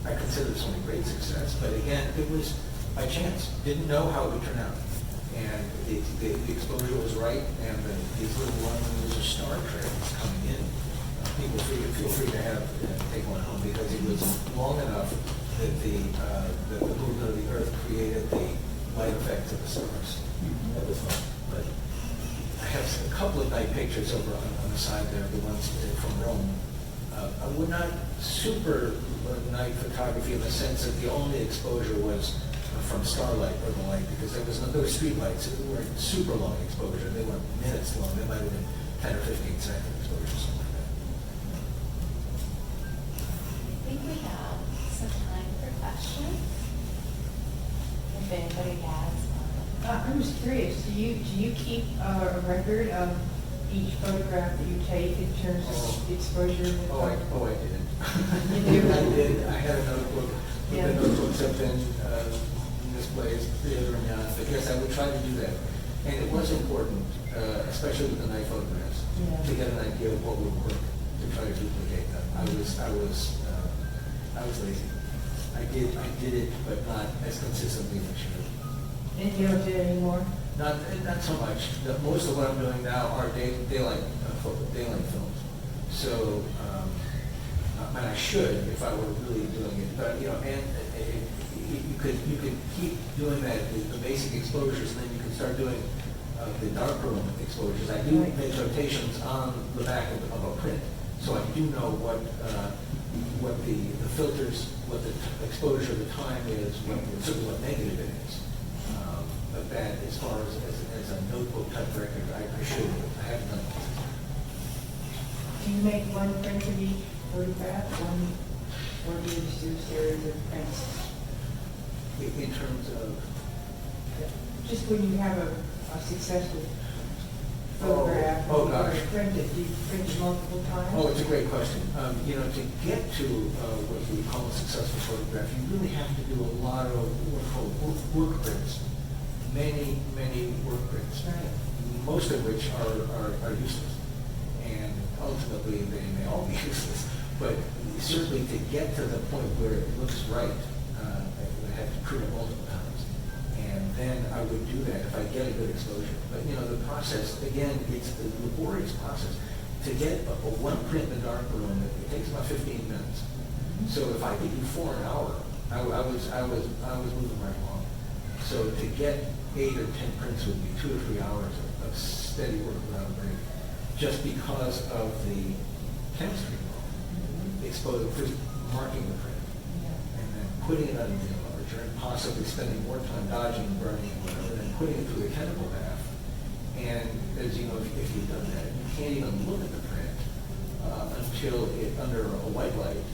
I consider this one a great success. But again, it was by chance. Didn't know how it would turn out. And the exposure was right, and these little ones of Star Trek was coming in. People feel free to take one home because it was long enough that the movement of the Earth created the light effects of the stars. That was fun. But I have a couple of night pictures over on the side there, the ones from Rome. I would not super night photography in the sense that the only exposure was from starlight or the light, because there were street lights. They weren't super long exposure. They weren't minutes long. They might have been 10 or 15 second exposure, something like that. I think we have some time for questions. If anybody has one. I'm just curious, do you keep a record of each photograph that you take in terms of exposure? I did. You do? I did. I had a notebook. Yeah. The notebooks have been misplaced theater and but yes, I would try to do that. And it was important, especially with the night photographs, to get an idea of what would work to try to duplicate them. I was lazy. I did it, but not as consistently as I should. And you don't do it anymore? Not so much. Most of what I'm doing now are daylight films. So, and I should if I were really doing it. But you could keep doing that, the basic exposures, and then you can start doing the darkroom exposures. I do make rotations on the back of a print, so I do know what the filters, what the exposure, the time is, certainly what negative it is. But that, as far as a notebook type record, I should. I haven't done it. Do you make one print of each photograph, or do you just do a series of prints? In terms of? Just when you have a successful photograph, Oh, gosh. or print it, do you print it multiple times? Oh, it's a great question. To get to what we call a successful photograph, you really have to do a lot of what are called work prints. Many work prints, most of which are useless. And ultimately, they may all be useless. But certainly to get to the point where it looks right, I have to print it multiple times. And then I would do that if I get a good exposure. But the process, again, it's the laborious process. To get a one print in the dark room, it takes about 15 minutes. So if I could do 4 an hour, I was moving right along. So to get 8 or 10 prints would be 2 or 3 hours of steady work without a break, just because of the chemistry involved. Exposing, first marking the print, and then putting it on the enlarger, and possibly spending more time dodging and burning and whatever, and then putting it through the chemical bath. And as you know, if you've done that, you can't even look at the print until it under a white light,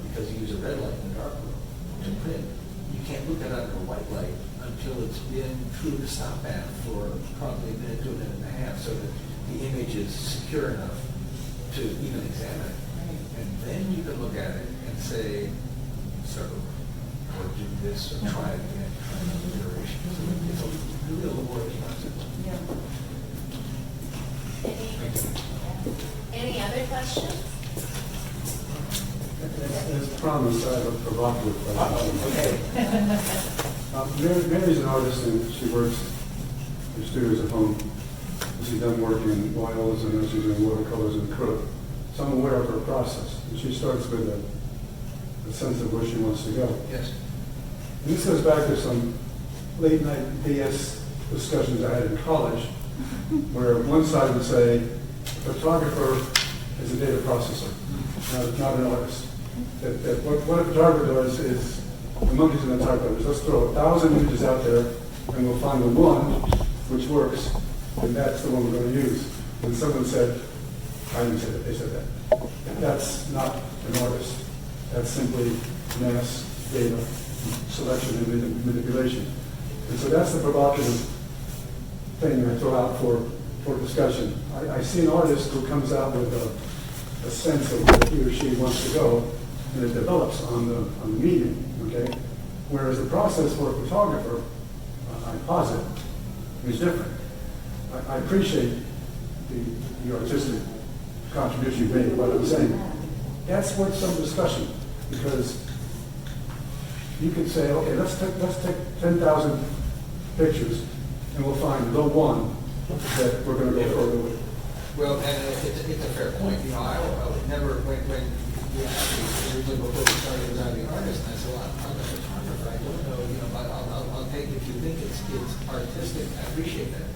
because you use a red light in the dark room to print. You can't look at it under a white light until it's been through the stop bath for probably a minute to a minute and a half, so that the image is secure enough to even examine it. And then you can look at it and say, so, or do this, or try it again, try another iteration. So it's a real laborious process. Any other questions? As promised, I have a provocative question. Okay. Mary's an artist and she works in studios at home. She's done work in oils and then she's doing watercolors and acrylic. So I'm aware of her process. And she starts with a sense of where she wants to go. Yes. And this goes back to some late night DS discussions I had in college, where one side would say, a photographer is a data processor, not an artist. That what a photographer does is, the monkeys in the typewriters, let's throw 1,000 images out there and we'll find the one which works, and that's the one we're going to use. And someone said, I didn't say that, they said that. That's not an artist. That's simply mass data selection and manipulation. And so that's the provocative thing I throw out for discussion. I see an artist who comes out with a sense of where he or she wants to go, and it develops on the medium, okay? Whereas the process for a photographer, I posit, is different. I appreciate the artistic contribution you made, but I'm saying that's worth some discussion, because you could say, okay, let's take 10,000 pictures, and we'll find the one that we're going to go further with. Well, and it's a fair point. I would never, when you actually, originally before we started designing the artist, and I said, well, I'm a photographer, I don't know, but I'll take, if you think it's artistic, I appreciate that.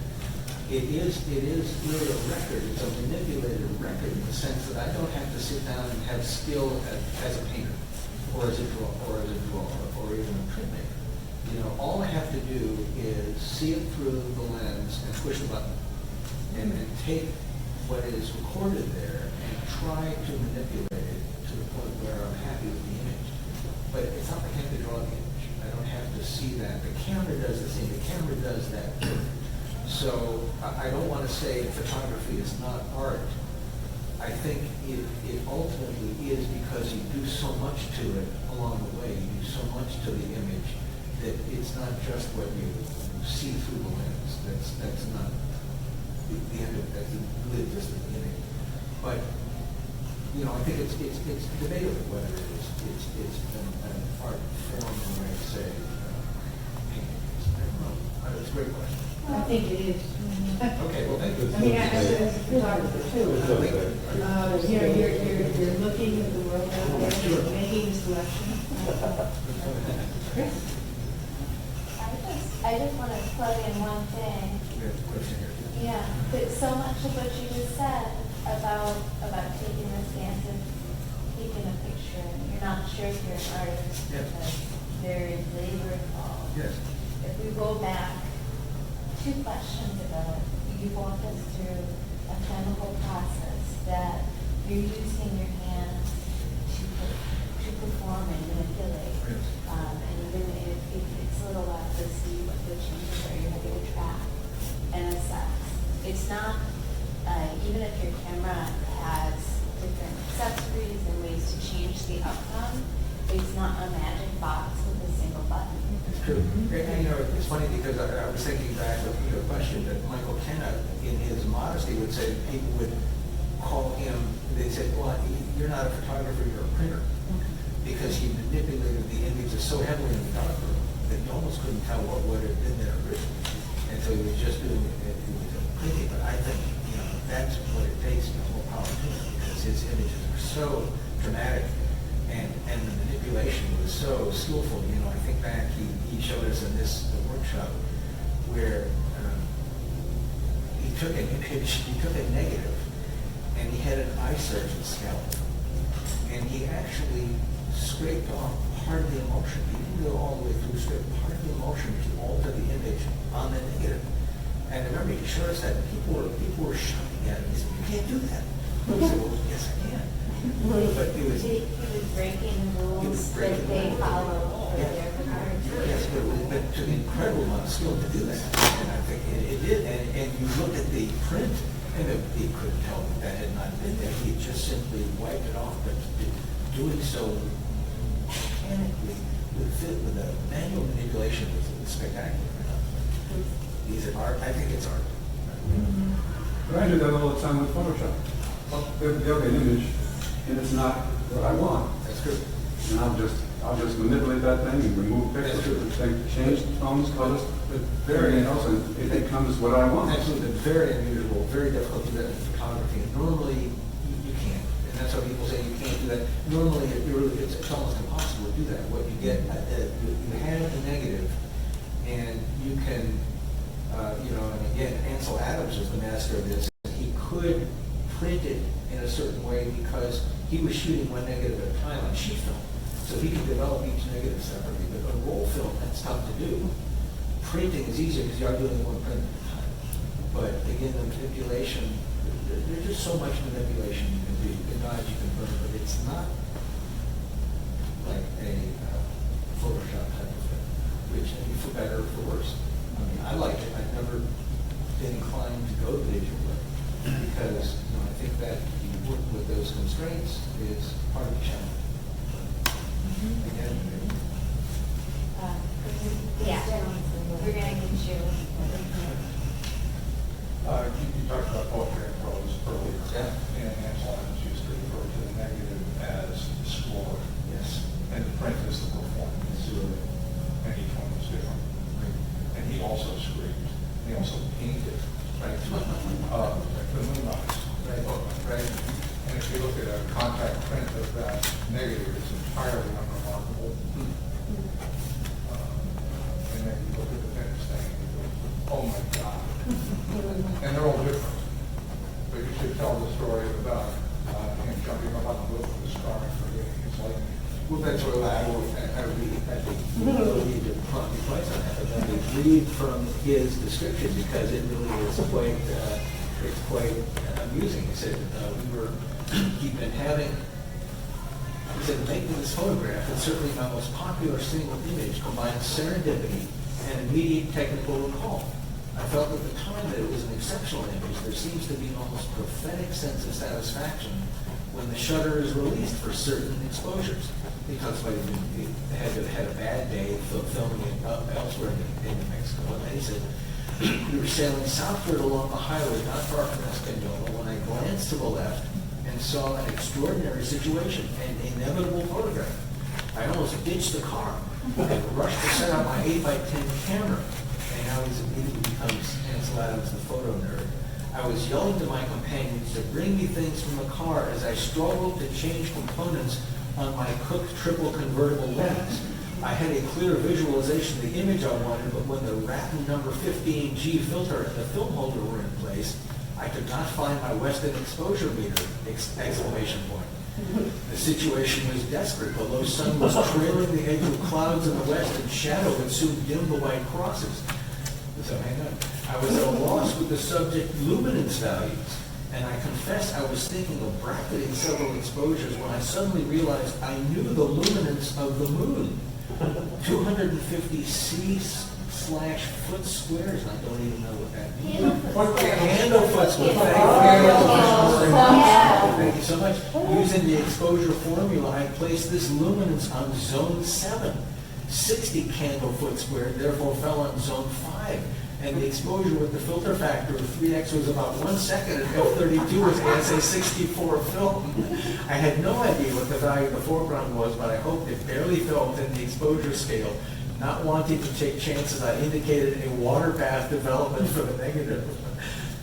It is really a record. It's a manipulated record in the sense that I don't have to sit down and have skill as a painter, or as a drawer, or even a printmaker. All I have to do is see it through the lens and push the button, and then take what is recorded there and try to manipulate it to the point where I'm happy with the image. But it's not like I have to draw the image. I don't have to see that. The camera does the same. The camera does that too. So I don't want to say photography is not art. I think it ultimately is, because you do so much to it along the way. You do so much to the image that it's not just what you see through the lens. That's not the end of it. That's really just the beginning. But I think it's debatable whether it's an art form, the way to say painting. I don't know. It's a great question. I think it is. Okay, well, thank you. I mean, as a photographer too, you're looking at the world out there, you're making a selection. Chris? I just want to plug in one thing. We have a question here. Yeah, but so much of what you just said about taking a stance and taking a picture, and you're not sure if you're an artist Yes. because there is labor involved. Yes. If we go back 2 questions ago, you walked us through a chemical process that you're using your hands to perform and manipulate. Yes. And even if it takes a little while to see what the changes are, you're having to track and assess. It's not, even if your camera has different accessories and ways to change the outcome, it's not a magic box with a single button. It's true. And, it's funny because I was thinking back of a question that Michael Kenna, in his modesty, would say people would call him, they said, well, you're not a photographer, you're a printer. Because he manipulated the image the was so heavily in the dark room that you almost couldn't tell what had been there originally. And so he was just doing it, he was painting, but I think, that's what it takes to hold power to him, because his images are so dramatic, and the manipulation was so skillful. I think back, he showed us in this workshop where he took an image, he took a negative, and he had an eye surgeon scalp, and he actually scraped off part of the emulsion. He didn't go all the way through, scraped part of the emulsion to alter the image on the negative. And remember, he showed us that people were shouting at him. He said, "You can't do that." He said, "Well, yes, I can." But it was He was breaking the rules that they follow for their photography. yes, but it took an incredible amount of skill to do that. And I think it did. And you look at the print, and he couldn't tell that had not been there. He just simply wiped it off, but doing so mechanically with a manual manipulation was spectacular. Is it art? I think it's art. But I do that all the time with Photoshop. They'll get an image, and it's not what I want. That's true. And I'll just manipulate that thing and remove That's pixels, true. change tones, colors, But very everything else, and it becomes what I want. Absolutely, very unusual, very difficult to do that in photography. Normally, you can't, and that's why people say you can't do that. Normally, it's almost impossible to do that. What you get, you have the negative, and you can, and again, Ansel Adams was the master of this. He could print it in a certain way because he was shooting one negative at a time on sheet film. So he could develop each negative separately. But on roll film, that's tough to do. Printing is easier because you are doing one print at a time. But again, the manipulation, there's just so much manipulation you can do. You can dodge, you can burn, but it's not like a Photoshop type of thing, which for better or for worse. I mean, I like it. I've never been inclined to go digital because I think that you work with those constraints is part of the challenge. Again, Yeah, we're gonna get you. You talked about poetry and prose earlier. Yeah. And Ansel Adams used to refer to the negative as the score, yes. and the print is the performance. And each one was different. And he also screamed. He also painted. Right. The moonlight. Right. And if you look at a contact print of that negative, it's entirely unremarkable. And then you look at the finished thing, and you go, "Oh my God!" And they're all different. But you should tell the story about him jumping up on the roof of his car and forgetting his lightning. Well, that's what I would need to probably place on that, but then to read from his description because it really is quite, it's quite amusing. He said he'd been having, he said, making this photograph, and certainly my most popular single image combined serendipity and immediate technical recall. I felt at the time that it was an exceptional image. There seems to be an almost prophetic sense of satisfaction when the shutter is released for certain exposures. He talks about he had a bad day filming it elsewhere in New Mexico. And he said, we were sailing southward along the highway not far from Espanola when I glanced to the left and saw an extraordinary situation, an inevitable photograph. I almost ditched the car and rushed to set up my 8x10 camera. And now he's immediately becomes Ansel Adams, the photo nerd. I was yelling to my companions to bring me things from the car as I struggled to change components on my Cook triple convertible lens. I had a clear visualization of the image I wanted, but when the Ratten number 15G filter and the film holder were in place, I could not find my Weston exposure meter! Exclamation point. The situation was desperate. The low sun was trailing the edge of clouds in the west, and shadow would soon dim the white crosses. So hang on. I was at a loss with the subject luminance values, and I confess I was thinking of bracketing several exposures when I suddenly realized I knew the luminance of the moon. 250 C/foot squares, and I don't even know what that means. Handle foot squares. Thank you so much. Using the exposure formula, I placed this luminance on zone 7. 60 candle foot squared therefore fell on zone 5. And the exposure with the filter factor of 3x was about 1 second, and F32 was ASA 64 film. I had no idea what the value of the foreground was, but I hoped it barely fell within the exposure scale. Not wanting to take chances, I indicated a water bath development for the negative.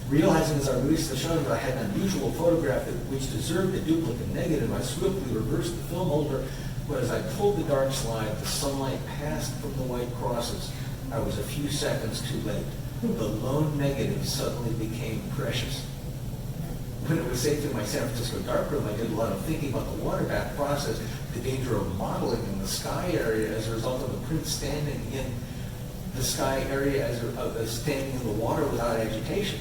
Realizing as I released the shutter that I had an unusual photograph which deserved a duplicate negative, I swiftly reversed the film holder, but as I pulled the dark slide, the sunlight passed from the white crosses. I was a few seconds too late. The lone negative suddenly became precious. When it was safe in my San Francisco darkroom, I did a lot of thinking about the water bath process, the danger of modeling in the sky area as a result of the print standing in the sky area as standing in the water without agitation.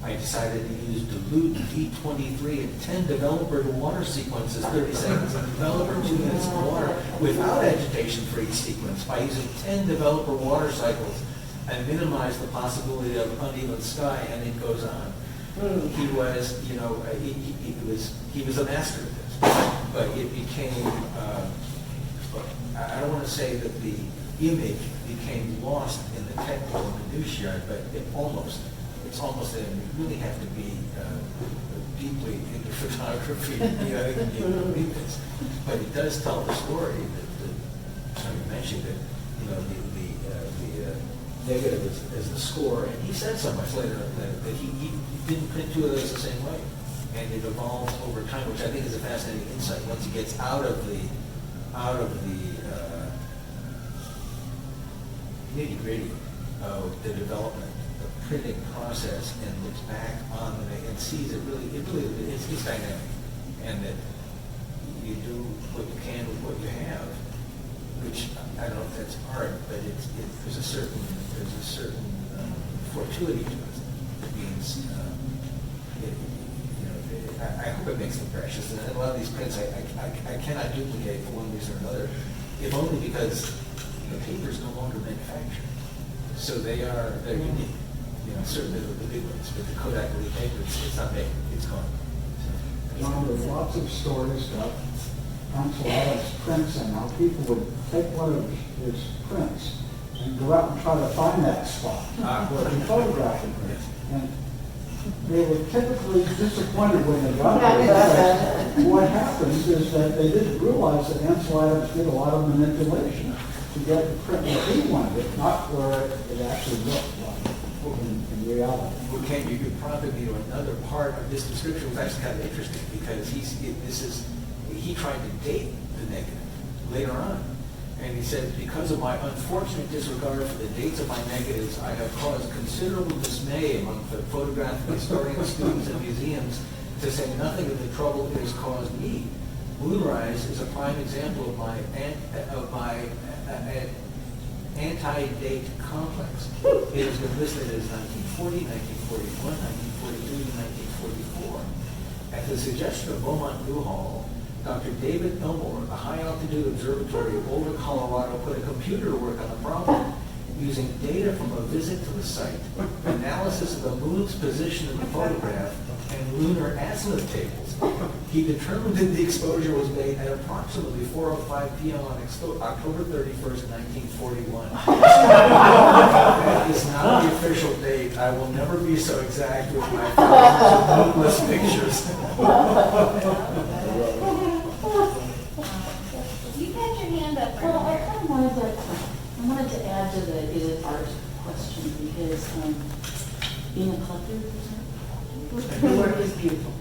I decided to use dilute D23 and 10 developer to water sequences, 30 seconds, and developer 2 minutes in water without agitation for each sequence. By using 10 developer water cycles, I minimize the possibility of uneven sky, and it goes on. He was, he was a master at this, but it became, I don't want to say that the image became lost in the technical minutiae, but it's almost that you really have to be deeply into photography to read this. But it does tell the story that you mentioned it, the negative is the score, and he said so much later that he didn't print two of those the same way, and it evolved over time, which I think is a fascinating insight. Once he gets out of the nitty-gritty of the development, the printing process, and looks back on it and sees it's dynamic, and that you do what you can with what you have, which I don't know if that's art, but there's a certain fortuity to it. It means I hope it makes them precious, and a lot of these prints I cannot duplicate for one reason or another, if only because the paper is no longer manufactured, so they're unique. Certainly the big ones, but the Kodak Elite paper, it's not made, it's gone. John, there's lots of stories about Abbot's prints and how people would take one of his prints and go out and try to find that spot where he photographed it. And they were typically disappointed when they got there. What happens is that they didn't realize that Ansel Adams did a lot of manipulation to get the print where he wanted it, not where it actually looked like in reality. Well, Ken, you could probably me to another part of this description, which is actually kind of interesting, because he tried to date the negative later on. And he said, because of my unfortunate disregard for the dates of my negatives, I have caused considerable dismay among the photographic historians, students, and museums, to say nothing of the trouble it has caused me. Moonrise is a prime example of my anti-date complex. It has been listed as 1940, 1941, 1942, and 1944. At the suggestion of Beaumont Newhall, Dr. David Elmore, the High Altitude Observatory of Boulder, Colorado, put a computer to work on the problem. Using data from a visit to the site, analysis of the moon's position in the photograph, and lunar azimuth tables, he determined that the exposure was made at approximately 4:05 p.m. on October 31st, 1941. That is not the official date. I will never be so exact with my thoughtless pictures. You had your hand up. Well, I kind of wanted to add to the is it art question, because being a collector, the work is beautiful,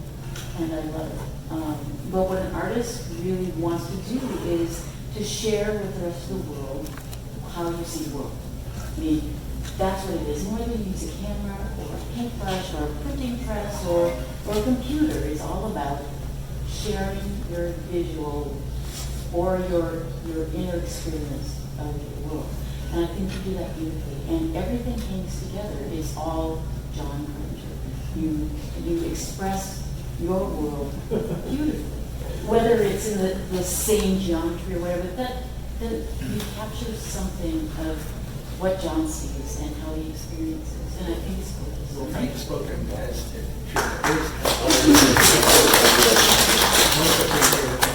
and I love it. But what an artist really wants to do is to share with the rest of the world how you see the world. I mean, that's what it is. And whether you use a camera or a paintbrush or a printing press or a computer, it's all about sharing your visual or your inner experience of the world. And I think you do that beautifully. And everything hangs together. It's all Jon Krotinger. You express your world beautifully. Whether it's in the same geometry or whatever, that you capture something of what Jon sees and how he experiences. And I think it's gorgeous. Well, Frank spoken as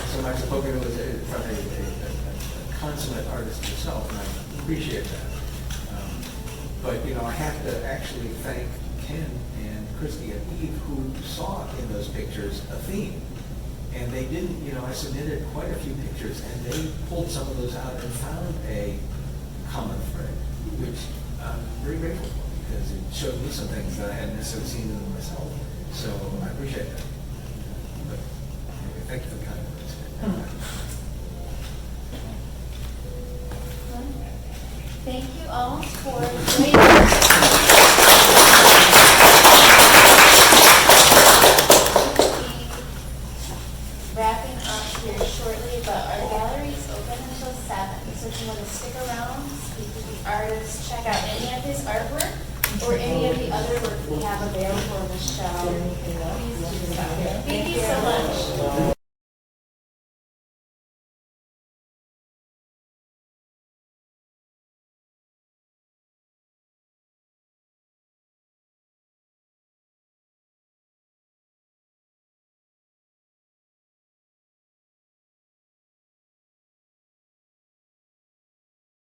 so I've spoken from a consummate artist himself, and I appreciate that. But, I have to actually thank Ken and Kristy and Eve who saw in those pictures a theme. And they didn't, I submitted quite a few pictures and they pulled some of those out and found a common thread, which I'm very grateful for because it showed me some things that I hadn't necessarily seen in myself. So I appreciate that. But anyway, thank you for the kind words. Thank you all for joining us. Wrapping up here shortly, but our gallery is open until 7. So if you want to stick around, speak with the artist, check out any of his artwork or any of the other work we have available in the show, please do so. Thank